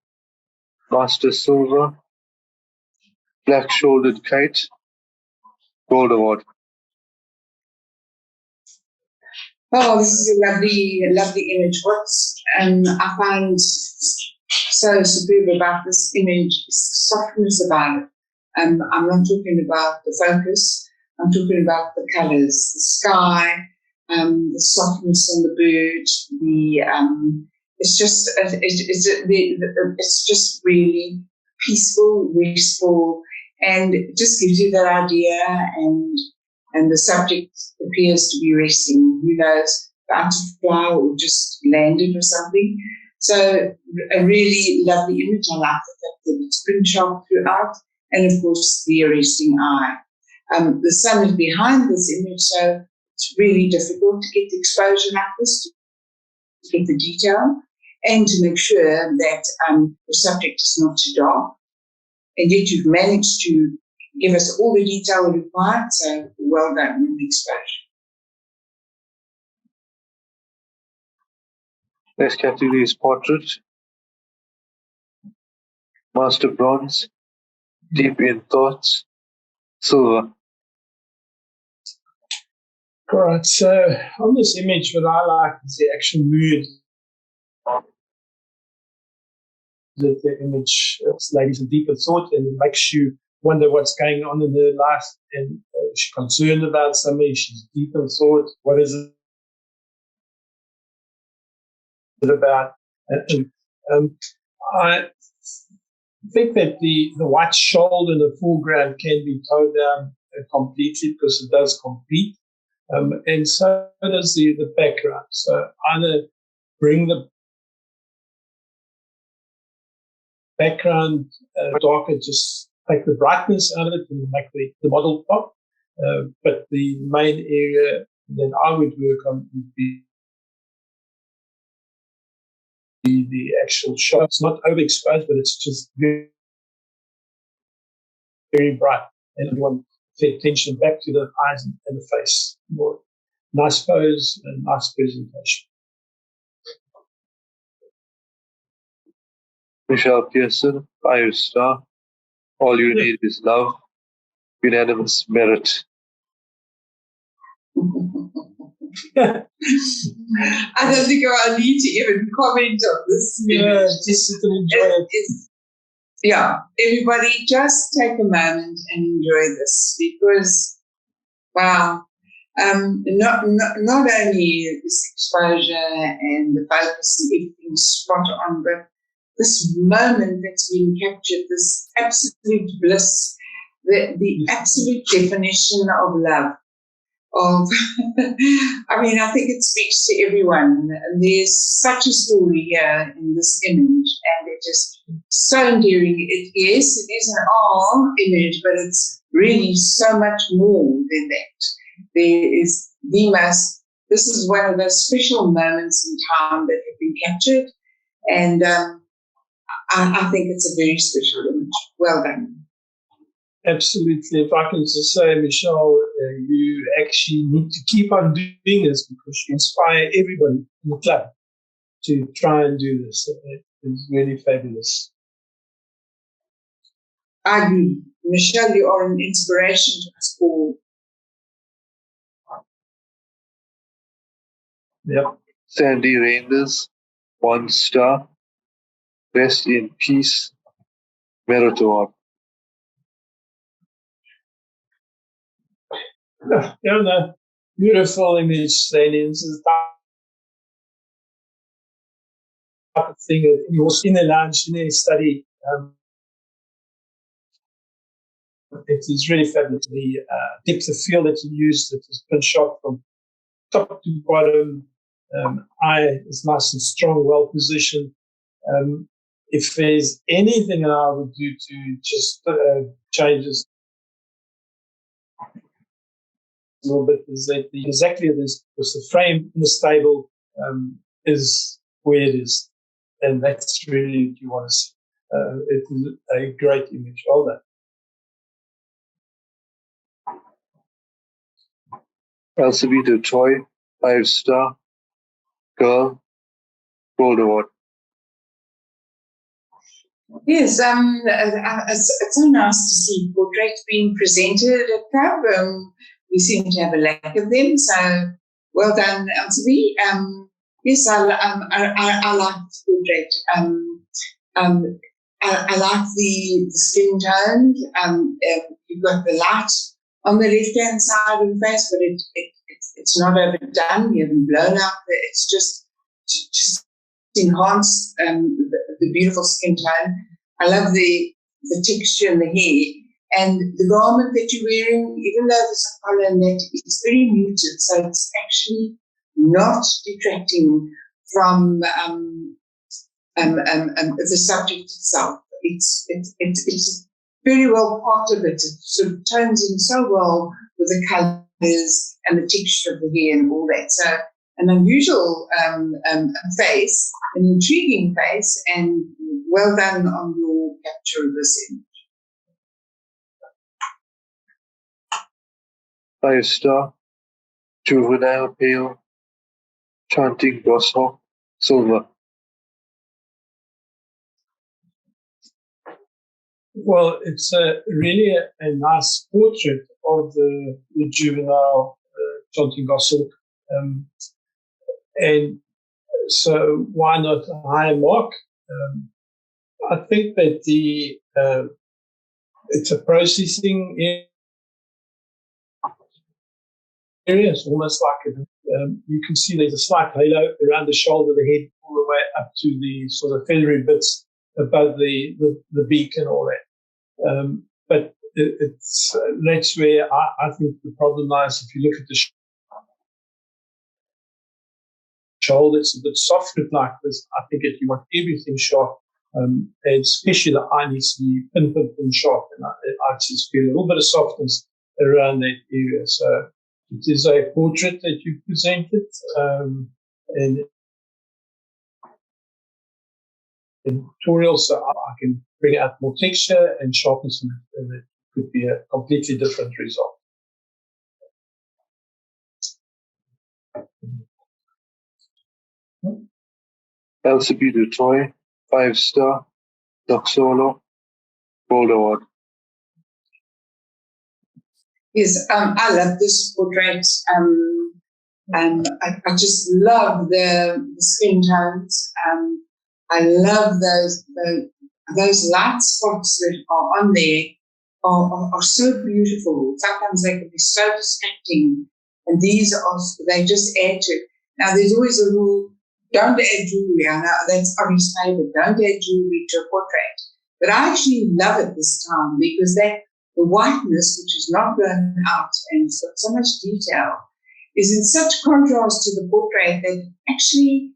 Master Silver, Black-Shouldered Kite, Gold Award. Oh, this is a lovely, lovely image. What I find so superb about this image is the softness about it. I'm not talking about the focus. I'm talking about the colors, the sky, the softness on the bird. It's just really peaceful, restful, and it just gives you that idea. And the subject appears to be resting. Who knows, about to fly or just landed or something. So a really lovely image. I like the fact that it's been sharp throughout, and of course the arresting eye. The sun is behind this image, so it's really difficult to get the exposure like this, to get the detail, and to make sure that the subject is not too dark. And yet you've managed to give us all the detail required, so well done with the exposure. Next category is Portrait. Master bronze, deep in thoughts, silver. All right, so on this image, what I like is the actual mood that the image ladies in deeper thought, and it makes you wonder what's going on in her life, and she's concerned about something, she's deep in thought, what is it about? I think that the white shoulder in the foreground can be toned down completely because it does compete. And so does the background. So either bring the background darker, just take the brightness out of it and make the model pop. But the main area that I would work on would be the actual shot. It's not overexposed, but it's just very, very bright. And you want to pay attention back to the eyes and the face. More nice pose and nice presentation. Michelle Pearson, 5-star. All you need is love, unanimous merit. I don't think I need to even comment on this. Yeah, just sit and enjoy it. Yeah, everybody just take a moment and enjoy this because, wow, not only this exposure and the focus and everything spot on, but this moment that's been captured, this absolute bliss, the absolute definition of love. I mean, I think it speaks to everyone. And there's such a story here in this image, and it is so endearing. Yes, it is an arm image, but it's really so much more than that. There is this is one of those special moments in time that have been captured, and I think it's a very special image. Well done. Absolutely. If I can just say, Michelle, you actually need to keep on doing this because you inspire everybody in the club to try and do this. It is really fabulous. I agree. Michelle, you are an inspiration to us all. Yep. Sandy Reinders, 1-star. Rest in peace, merit award. No. Beautiful image, Sandy. This is the type of thing that you was in a lounge, in a study. It is really fabulous. The depth of field that you used, it has been shot from top to bottom. Eye is nice and strong, well positioned. If there's anything that I would do to just change this a little bit, is that exactly this, because the frame in the stable is where it is, and that's really what you want to see. It is a great image. Well done. Alcibito Troy, 5-star. Girl, gold award. Yes, it's so nice to see portraits being presented at Club. We seem to have a lack of them, so well done, Elsie. Yes, I like this portrait. I like the skin tone. You've got the light on the left-hand side of the face, but it's not overdone. You haven't blown out. It's just enhance the beautiful skin tone. I love the texture and the hair. And the garment that you're wearing, even though there's a color in that, it's very muted. So it's actually not detracting from the subject itself. It's very well part of it. It sort of tones in so well with the colors and the texture of the hair and all that. So an unusual face, an intriguing face, and well done on your capture of this image. 5-star. Juvenile pale, chanting goshawk, silver. Well, it's really a nice portrait of the juvenile Chanting Goshawk. And so why not a higher mark? I think that it's a processing area. It's almost like you can see there's a slight halo around the shoulder, the head, all the way up to the sort of feathery bits above the beak and all that. But it's that's where I think the problem lies. If you look at the shoulder, it's a bit soft like this. I think if you want everything sharp, and especially the eye needs to be pinpoint and sharp, and I just feel a little bit of softness around that area. So it is a portrait that you presented, and tutorials, so I can bring out more texture and sharpness in it, and it could be a completely different result. LCP Detroit, 5-star, Doxolo, Gold Award. Yes, I love this portrait. I just love the skin tones. I love those light spots that are on there are so beautiful. Sometimes they can be so distracting, and they just add to it. Now, there's always a rule: don't add jewelry. I know that's Ari's favorite. Don't add jewelry to a portrait. But I actually love it this time because the whiteness, which is not blown out and it's got so much detail, is in such contrast to the portrait that it actually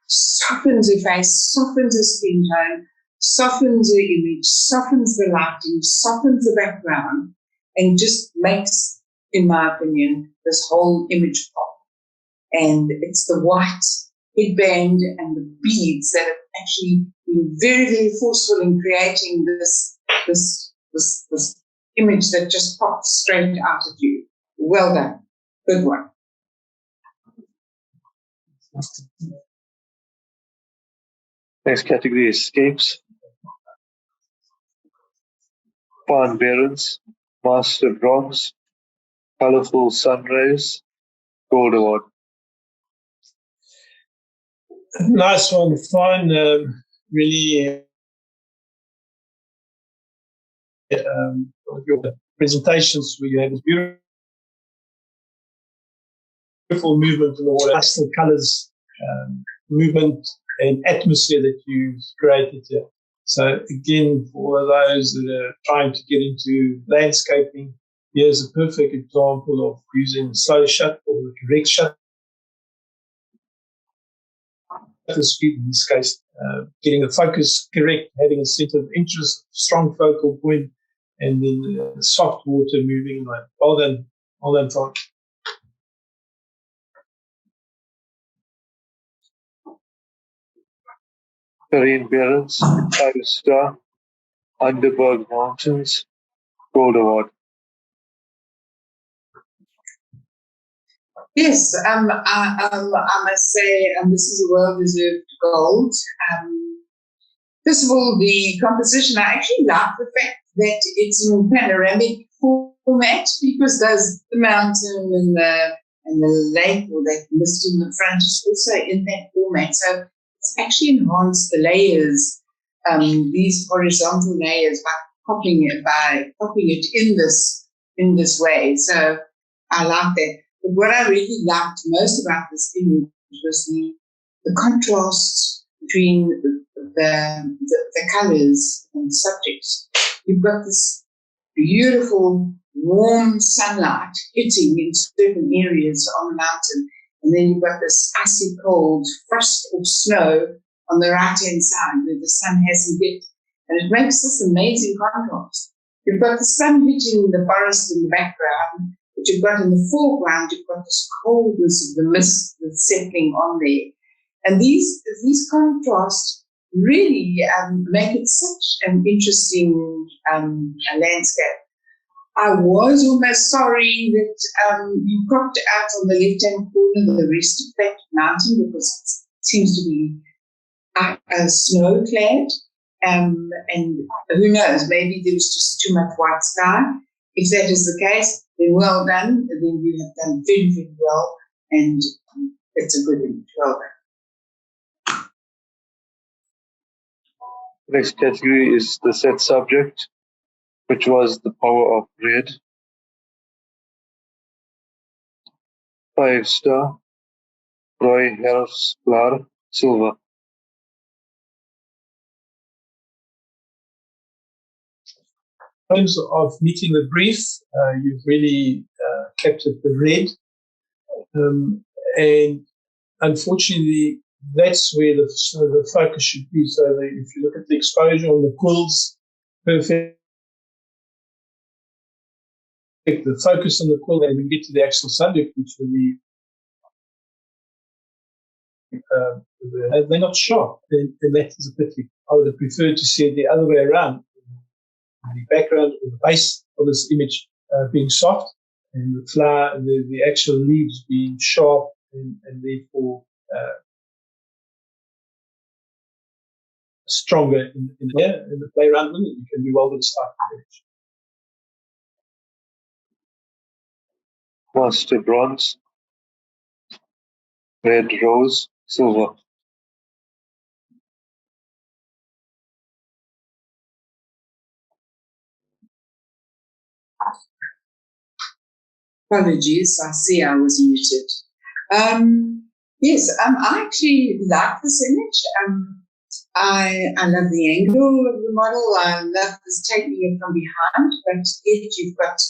softens the face, softens the skin tone, softens the image, softens the lighting, softens the background, and just makes, in my opinion, this whole image pop. And it's the white headband and the beads that have actually been very, very forceful in creating this image that just pops straight out at you. Well done. Good one. Next category is Scapes. Pan Barons, Master Bronze, Colorful Sunrise, Gold Award. Nice one, fun. Really, your presentations where you have this beautiful movement in the water, pastel colors, movement and atmosphere that you've created here. So again, for those that are trying to get into landscaping, here's a perfect example of using slow shut or the correct shut. The speed in this case, getting the focus correct, having a center of interest, strong focal point, and then soft water moving like all that time. Terrain Barons, 5-star, Underberg Mountains, Gold Award. Yes, I must say this is a well-deserved gold. First of all, the composition, I actually like the fact that it's in panoramic format because the mountain and the lake or that mist in the front is also in that format. So it's actually enhanced the layers, these horizontal layers by popping it in this way. So I like that. But what I really liked most about this image was the contrast between the colors and subjects. You've got this beautiful, warm sunlight hitting in certain areas on the mountain, and then you've got this icy cold frost or snow on the right-hand side where the sun hasn't hit, and it makes this amazing contrast. You've got the sun hitting the forest in the background, but you've got in the foreground, you've got this coldness of the mist that's settling on there. And these contrasts really make it such an interesting landscape. I was almost sorry that you cropped out on the left-hand corner the rest of that mountain because it seems to be snow-clad. And who knows, maybe there was just too much white sky. If that is the case, then well done. Then you have done very, very well, and it's a good image. Well done. Next category is the set subject, which was the power of red. 5-star, Roy Flower, silver. In terms of meeting the brief, you've really captured the red. And unfortunately, that's where the focus should be. So if you look at the exposure on the quills, perfect. The focus on the quill, and we get to the actual subject, which will be they're not sharp, and that is a pity. I would have preferred to see it the other way around. The background or the base of this image being soft, and the flower, the actual leaves being sharp, and therefore stronger in the play around with it. You can do well with the start of the image. Master bronze, red rose, silver. Apologies, I see I was muted. Yes, I actually like this image. I love the angle of the model. I love this taking it from behind, but yet you've got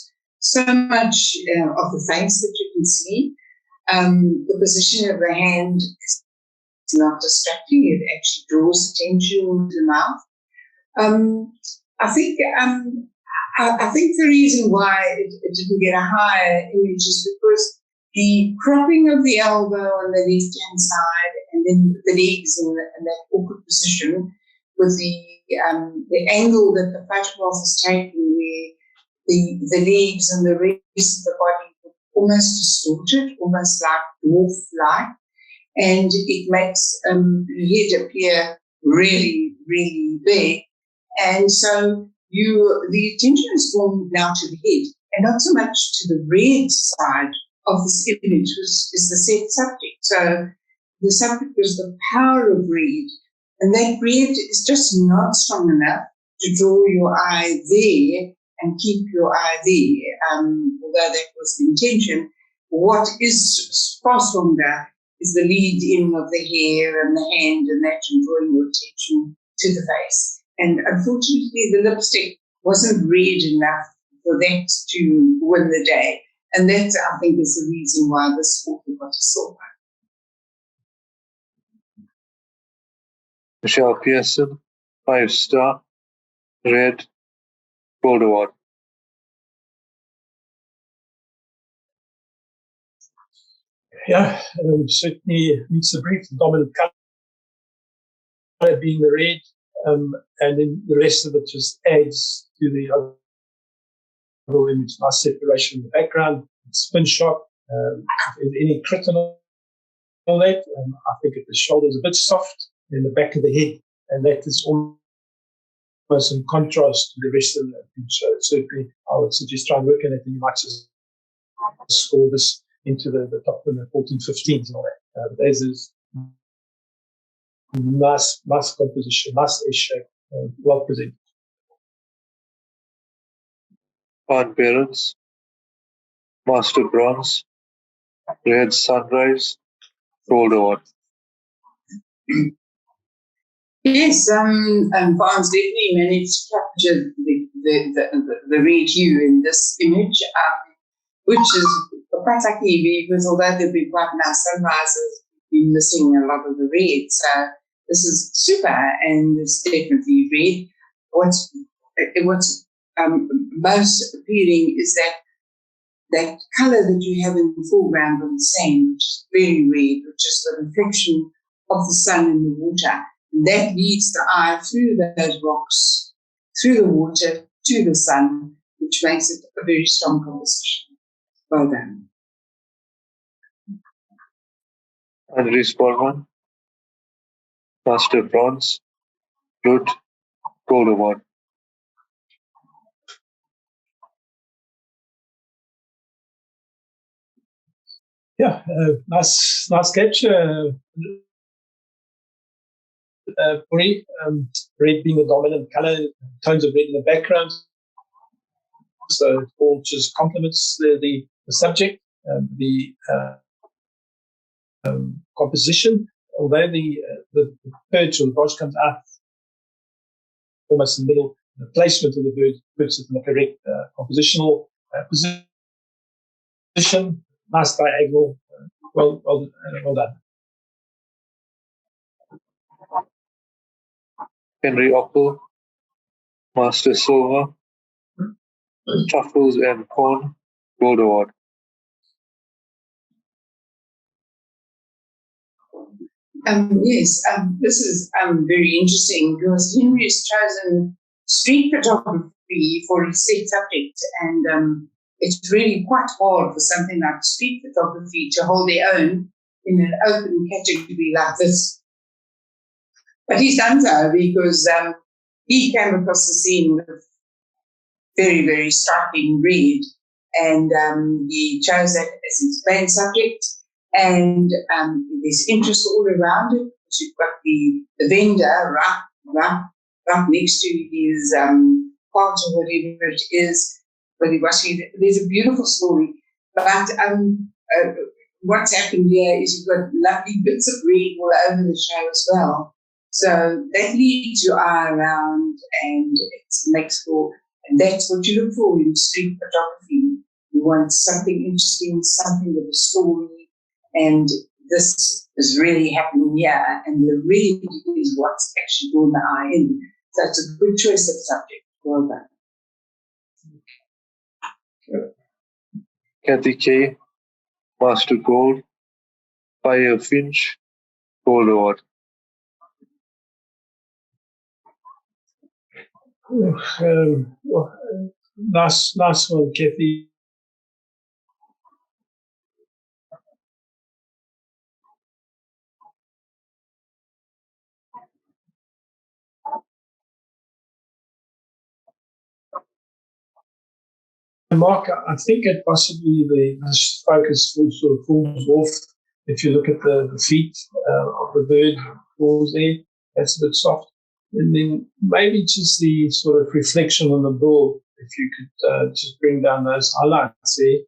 so much of the face that you can see. The position of the hand is not distracting. It actually draws attention to the mouth. I think the reason why it didn't get a higher image is because the cropping of the elbow on the left-hand side, and then the legs in that awkward position, with the angle that the photograph is taking, where the legs and the rest of the body look almost distorted, almost like dwarf-like, and it makes the head appear really, really big. And so the attention is drawn now to the head, and not so much to the red side of this image, which is the set subject. So the subject is the power of red, and that red is just not strong enough to draw your eye there and keep your eye there, although that was the intention. What is far stronger is the lead in of the hair and the hand and that, and drawing your attention to the face. And unfortunately, the lipstick wasn't red enough for that to win the day. And that, I think, is the reason why this author got a silver. Michelle Pearson, 5-star, red, gold award. Yeah, certainly meets the brief. The dominant color being the red, and then the rest of it just adds to the overall image. Nice separation in the background, spin shot, any crit and all that. I think the shoulder is a bit soft in the back of the head, and that is almost in contrast to the rest of the image. So certainly, I would suggest try and work on it, and you might just score this into the top in the 14, 15s and all that. There's this nice composition, nice shape, well presented. Van Berens, Master bronze, red sunrise, gold award. Yes, Barnes definitely managed to capture the red hue in this image, which is quite lucky, because although there've been quite nice sunrises, we've been missing a lot of the red. So this is super, and it's definitely red. What's most appealing is that colour that you have in the foreground on the sand, which is very red, which is the reflection of the sun in the water. And that leads the eye through those rocks, through the water, to the sun, which makes it a very strong composition. Well done. Andres Borman, Master bronze, good, Gold Award. Yeah, nice sketch. Red, red being the dominant color, tones of red in the background. So it all just complements the subject, the composition. Although the perch or the branch comes out almost in the middle, the placement of the bird puts it in the correct compositional position. Nice diagonal. Well done. Henry Opel, Master Silver, Truffles and Corn, Gold Award. Yes, this is very interesting because Henry has chosen street photography for his set subject, and it's really quite hard for something like street photography to hold their own in an open category like this. But he's done so because he came across the scene with very, very striking red, and he chose that as his main subject. And there's interest all around it. You've got the vendor right next to his cart or whatever it is. But there's a beautiful story. But what's happened here is you've got lovely bits of red all over the show as well. So that leads your eye around, and it makes for, and that's what you look for in street photography. You want something interesting, something with a story. And this is really happening here, and the red is what's actually drawn the eye in. So it's a good choice of subject. Well done. Kathy K, Master Gold, Fire Finch, Gold Award. Nice one, Kathy. Mark, I think it possibly the focus sort of falls off. If you look at the feet of the bird, falls there, that's a bit soft. And then maybe just the sort of reflection on the bill, if you could just bring down those highlights there.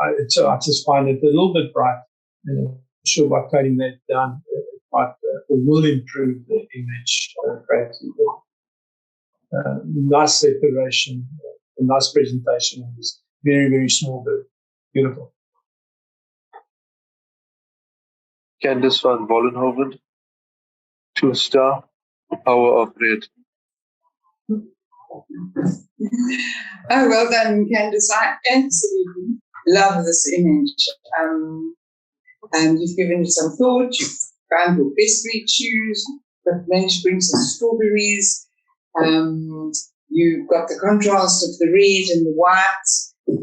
I just find it a little bit bright. And I'm sure by toning that down, it might or will improve the image greatly. Nice separation. A nice presentation of this very, very small bird. Beautiful. Candice van Vollenhoven, 2-star, Power of Red. Oh, well done, Candice. I absolutely love this image. You've given it some thought. You've found your best red shoes. You've managed to bring some strawberries. You've got the contrast of the red and the white.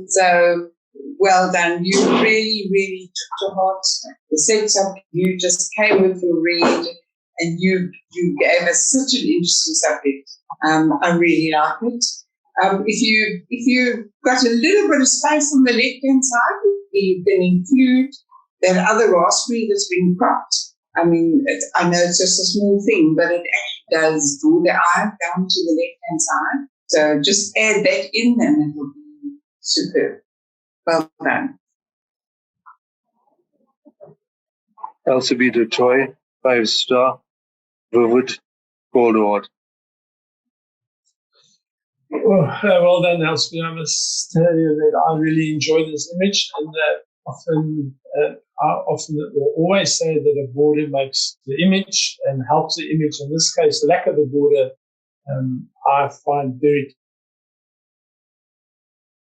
So well done. You really, really took to heart the setup. You just came with your red, and you gave us such an interesting subject. I really like it. If you've got a little bit of space on the left-hand side, you can include that other raspberry that's been cropped. I mean, I know it's just a small thing, but it actually does draw the eye down to the left-hand side. So just add that in and it will be superb. Well done. Elzebita Toy, 5-star, Vivid, Gold Award. Well done, Elspeth. I must tell you that I really enjoy this image, and I often will always say that a border makes the image and helps the image. In this case, the lack of a border, I find very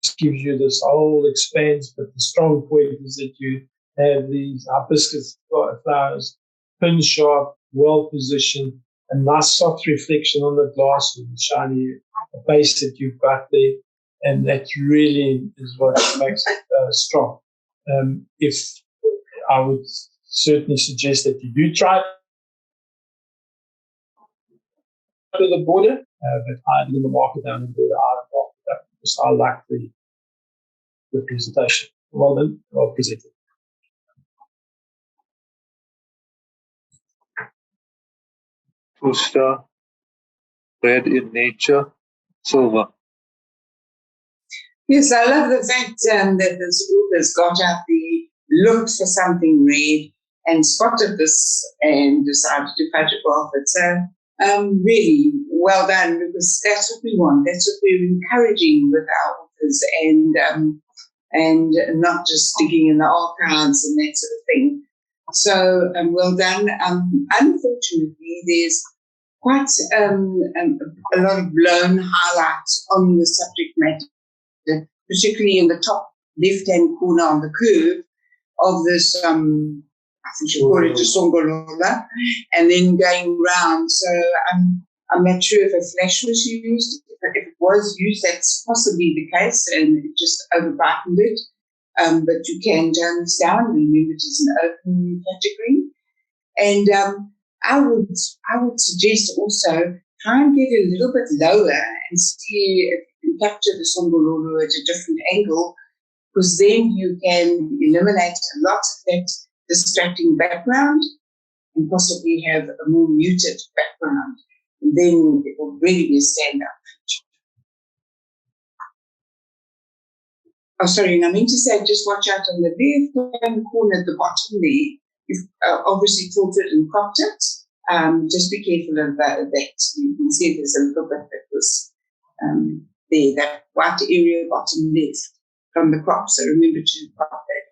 just gives you this whole expanse, but the strong point is that you have these hibiscus flowers, pin sharp, well positioned, a nice soft reflection on the glass with the shiny base that you've got there, and that really is what makes it strong. If I would certainly suggest that you do try it with the border, but I didn't mark it down and do the iron mark it up because I like the presentation. Well done, well presented. Two-star, red in nature, silver. Yes, I love the fact that this group has got out the looked for something red and spotted this and decided to photograph it. So really well done, because that's what we want. That's what we're encouraging with our authors, and not just digging in the archives and that sort of thing. So well done. Unfortunately, there's quite a lot of blown highlights on the subject matter, particularly in the top left-hand corner on the curve of this, I think you call it a Songolola, and then going round. So I'm not sure if a flash was used. If it was used, that's possibly the case, and it just overbrightened it. But you can turn this down. Remember, it is an open category. And I would suggest also try and get a little bit lower and see if you can capture the Songololo at a different angle, because then you can eliminate a lot of that distracting background and possibly have a more muted background. And then it will really be a standout feature. Oh, sorry, and I mean to say, just watch out on the left-hand corner at the bottom there. You've obviously filtered and cropped it. Just be careful of that. You can see there's a little bit that was there, that white area bottom left from the crop. So remember to crop that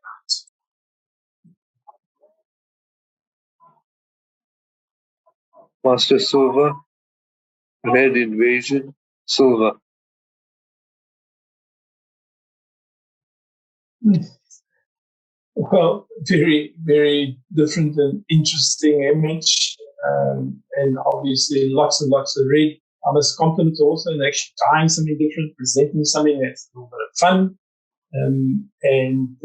out. Master silver, red invasion, silver. Well, very, very different and interesting image, and obviously lots and lots of red. I must compliment also in actually trying something different, presenting something that's a little bit of fun, and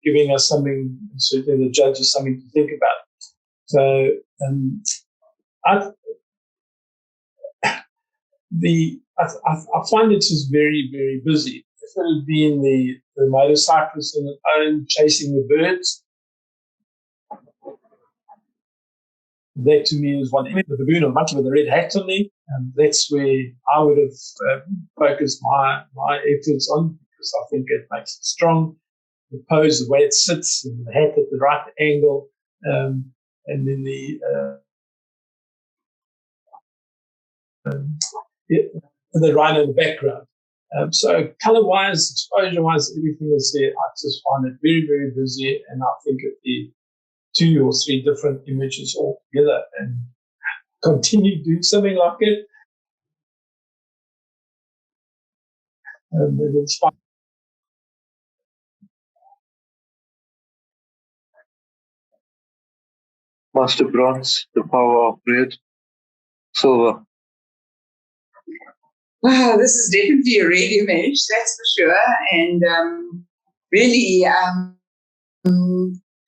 giving us something, certainly the judges, something to think about. So I find it just very, very busy. If it had been the motorcyclist on its own chasing the birds, that to me is one image. The baboon on monkey with the red hat on there, and that's where I would have focused my efforts on, because I think it makes it strong. The pose, the way it sits, and the hat at the right angle, and then the rhino in the background. So color-wise, exposure-wise, everything is there. I just find it very, very busy, and I think it'd be 2 or 3 different images all together and continue doing something like it. It's fun. Master bronze, the power of red, silver. Wow, this is definitely a red image, that's for sure. And really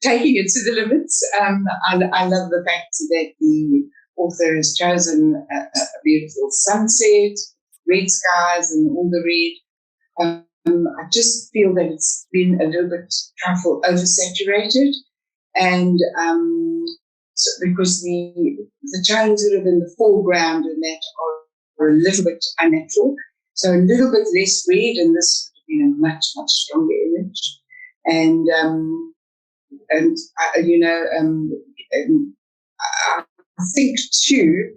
taking it to the limits. I love the fact that the author has chosen a beautiful sunset, red skies, and all the red. I just feel that it's been a little bit trifle oversaturated, and so because the tones that are in the foreground and that are a little bit unnatural, so a little bit less red, and this would have been a much, much stronger image. And I think too,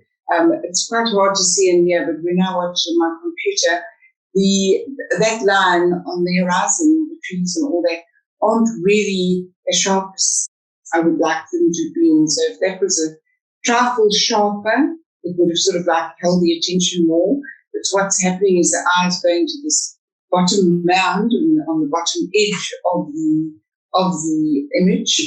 it's quite hard to see in here, but when I watch on my computer, that line on the horizon, the trees and all that, aren't really as sharp as I would like them to be. So if that was a trifle sharper, it would have sort of like held the attention more. But what's happening is the eye's going to this bottom mound on the bottom edge of the image,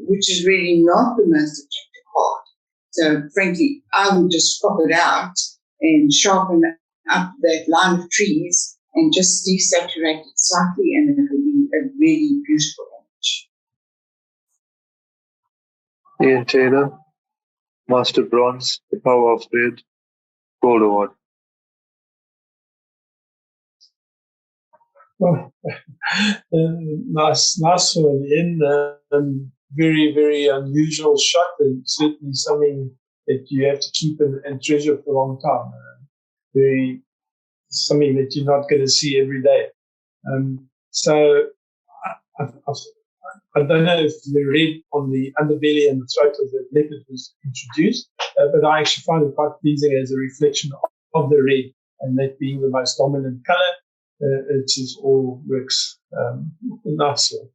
which is really not the most attractive part. So frankly, I would just crop it out and sharpen up that line of trees and just desaturate it slightly, and it will be a really beautiful image. Ian Taylor, Master bronze, the power of red, gold award. Well, nice one, Ian. Very, very unusual shot, and certainly something that you have to keep and treasure for a long time. Very something that you're not going to see every day. So I don't know if the red on the underbelly and the throat of the leopard was introduced, but I actually find it quite pleasing as a reflection of the red, and that being the most dominant color. It just all works nicely.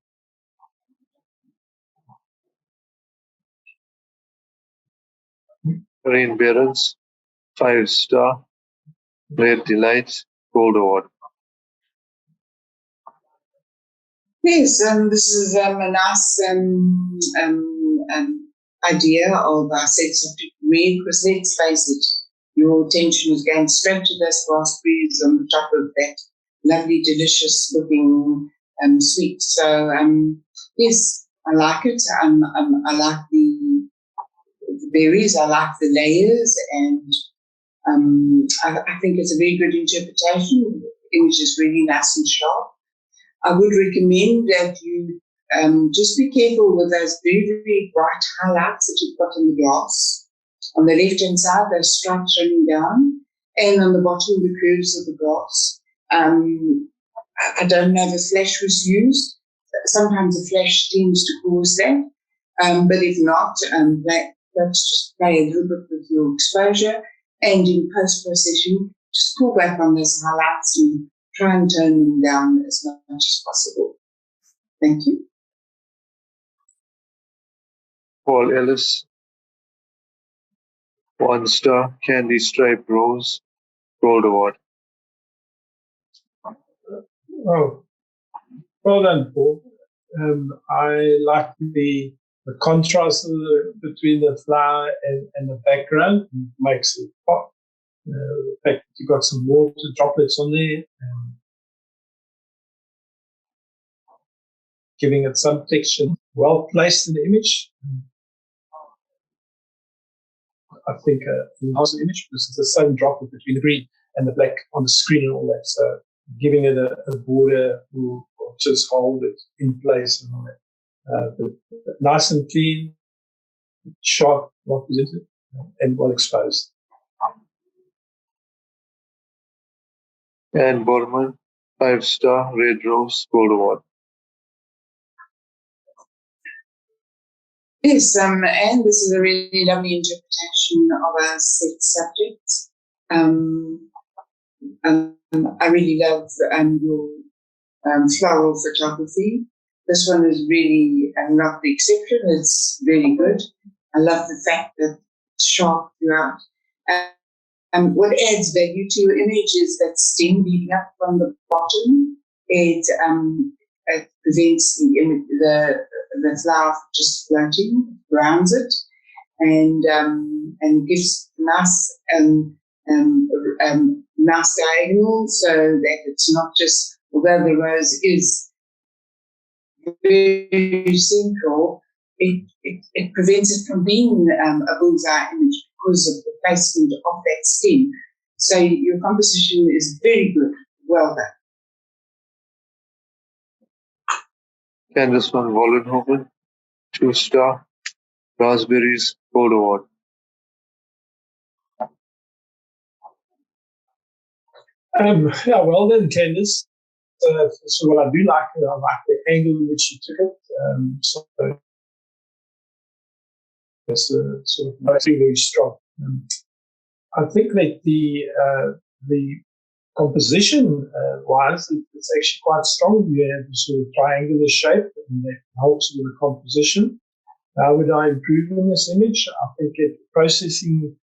Rain Barons, 5-star, Red Delight, Gold Award. Yes, this is a nice idea of our set subject red, because let's face it, your attention is going straight to those raspberries on the top of that lovely, delicious looking sweet. So yes, I like it. I like the berries. I like the layers, and I think it's a very good interpretation. The image is really nice and sharp. I would recommend that you just be careful with those very, very bright highlights that you've got in the glass. On the left-hand side, those stripes running down, and on the bottom, the curves of the glass. I don't know if a flash was used. Sometimes a flash tends to cause that, but if not, let's just play a little bit with your exposure, and in post-processing, just pull back on those highlights and try and tone them down as much as possible. Thank you. Paul Ellis, 1-star, Candy Stripe Rose, Gold Award. Oh, well done, Paul. I like the contrast between the flower and the background. It makes it pop. The fact that you got some water droplets on there, giving it some texture, well placed in the image. I think a nice image because it's the same droplet between the green and the black on the screen and all that. So giving it a border will just hold it in place and all that. But nice and clean, sharp, well presented, and well exposed. And Borman, 5-star, Red Rose, Gold Award. Yes, and this is a really lovely interpretation of a set subject. I really love your floral photography. This one is really not the exception. It's really good. I love the fact that it's sharp throughout. What adds value to your image is that stem leading up from the bottom. It prevents the flower from just floating, grounds it, and gives nice nice diagonal, so that it's not just, although the rose is very central, it prevents it from being a bullseye image because of the placement of that stem. So your composition is very good. Well done. Candace van Vollenhoven, 2-star, Raspberries, Gold Award. Yeah, well done, Candace. So what I do like, I like the angle in which you took it. So that's sort of, I think, very strong. I think that the composition wise, it's actually quite strong. You have a sort of triangular shape, and that helps with the composition. How would I improve in this image? I think processing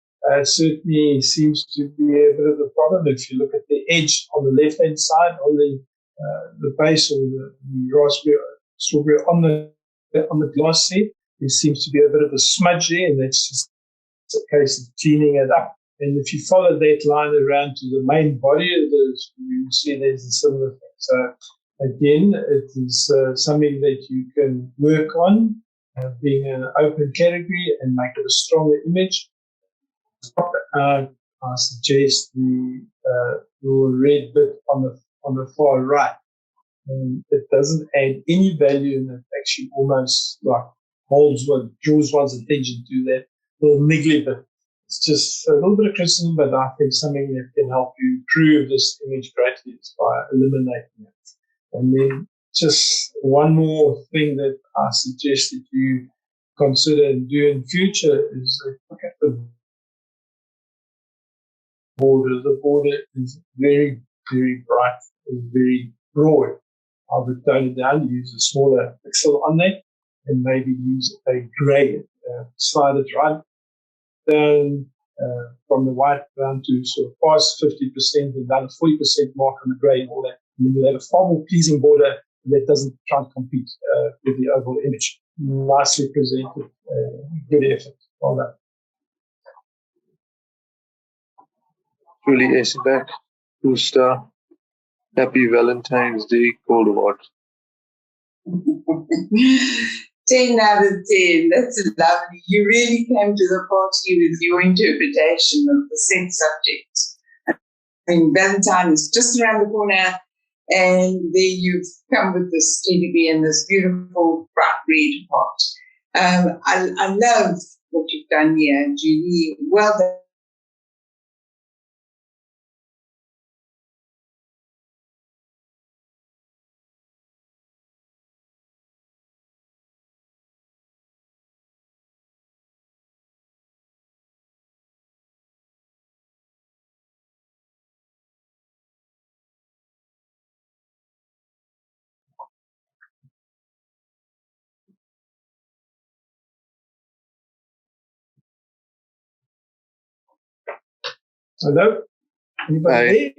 certainly seems to be a bit of a problem. If you look at the edge on the left-hand side, on the base or the raspberry, strawberry on the glass set, there seems to be a bit of a smudge there, and that's just a case of cleaning it up. And if you follow that line around to the main body of this, you will see there's a similar thing. So again, it is something that you can work on, being an open category and make it a stronger image. I suggest your red bit on the far right. and it doesn't add any value, and it actually almost like draws one's attention to that little niggly bit. It's just a little bit of criticism, but I think something that can help you improve this image greatly is by eliminating it. And then just one more thing that I suggest that you consider and do in future is look at the border. The border is very, very bright and very broad. I would tone it down, use a smaller pixel on that, and maybe use a grey, slide it right down from the white down to sort of past 50% and down to 40% mark on the grey and all that. And then you'll have a far more pleasing border that doesn't try to compete with the overall image. Nicely presented, good effort. Well done. Truly ace it back. 2-star. Happy Valentine's Day, Gold Award. 10 out of 10. That's lovely. You really came to the party with your interpretation of the set subject. I mean, Valentine is just around the corner, and there you've come with this teddy bear and this beautiful bright red pot. I love what you've done here, Julie. Well done. Hello? Anybody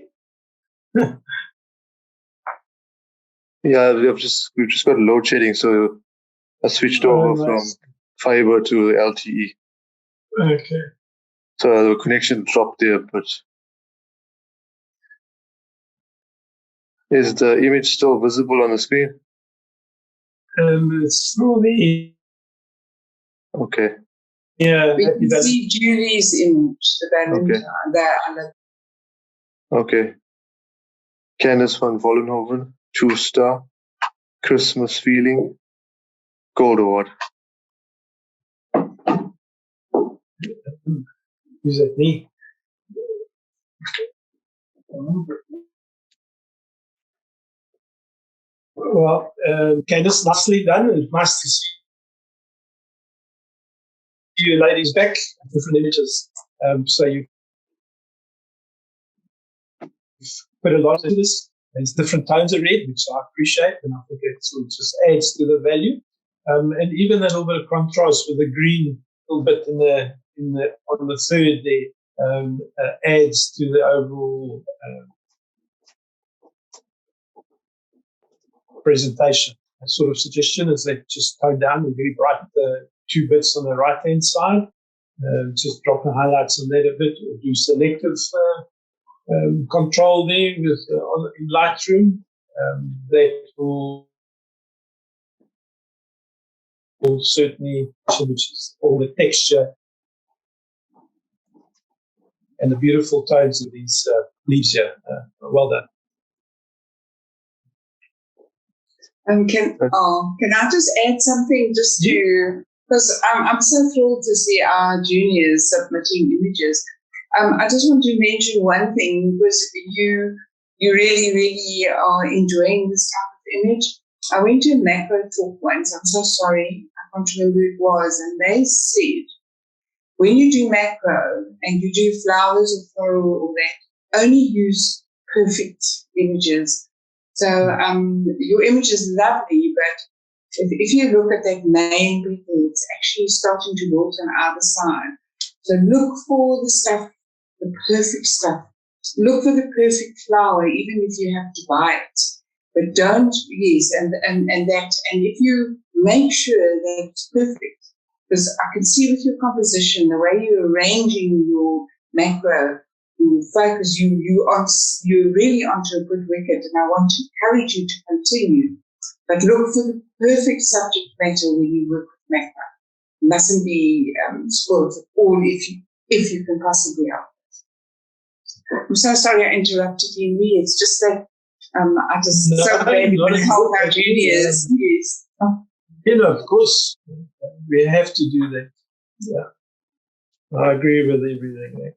there? Yeah, we've just got load shedding, so I switched over from fiber to LTE. Okay. So the connection dropped there, but is the image still visible on the screen? It's still there. Okay. Yeah, we can see Julie's image, the Valentine. Okay. Candace van Vollenhoven, 2-star. Christmas Feeling, Gold Award. Is it me? Well, Candace, nicely done. It's nice to see you ladies back, different images. So you've put a lot into this. There's different tones of red, which I appreciate, and I think it just adds to the value. And even a little bit of contrast with the green, a little bit on the third there, adds to the overall presentation. A sort of suggestion is that just tone down and very bright the 2 bits on the right hand side. Just drop the highlights on that a bit, or do selective control there with in Lightroom. That will certainly change all the texture and the beautiful tones of these leaves here. Well done. Can I just add something because I'm so thrilled to see our juniors submitting images. I just want to mention one thing, because you really, really are enjoying this type of image. I went to a macro talk once. I'm so sorry, I can't remember who it was, and they said when you do macro and you do flowers or floral or that, only use perfect images. So your image is lovely, but if you look at that main petal, it's actually starting to wilt on either side. So look for the stuff, the perfect stuff. Look for the perfect flower, even if you have to buy it. But don't, and if you make sure that it's perfect, because I can see with your composition, the way you're arranging your macro, you focus, you're really onto a good wicket, and I want to encourage you to continue. But look for the perfect subject matter when you work with macro. You mustn't be spoiled at all if you can possibly help. I'm so sorry I interrupted you, Henry. It's just that I just No, so glad you not can at help all. our juniors. Yes. Of course, we have to do that. Yeah, I agree with everything there.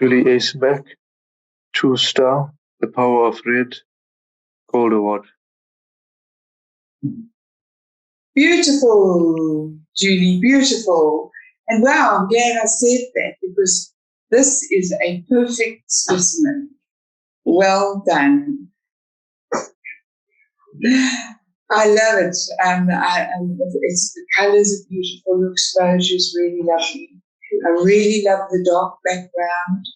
Julie Ace Beck, 2-star, The Power of Red, Gold Award. Beautiful, Julie, beautiful. And wow, I'm glad I said that because this is a perfect specimen. Well done. I love it. It's the colors are beautiful. The exposure is really lovely. I really love the dark background.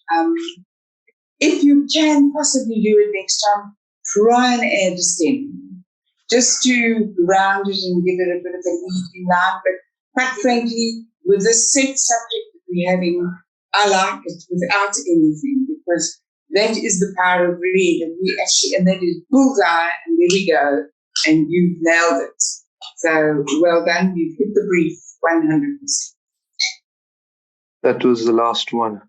If you can possibly do it next time, try and add a stem, just to round it and give it a bit of a leafy line. But quite frankly, with this set subject that we're having, I like it without anything because that is the power of red, and that is bullseye, and there we go, and you've nailed it. So well done, you've hit the brief 100%. That was the last one.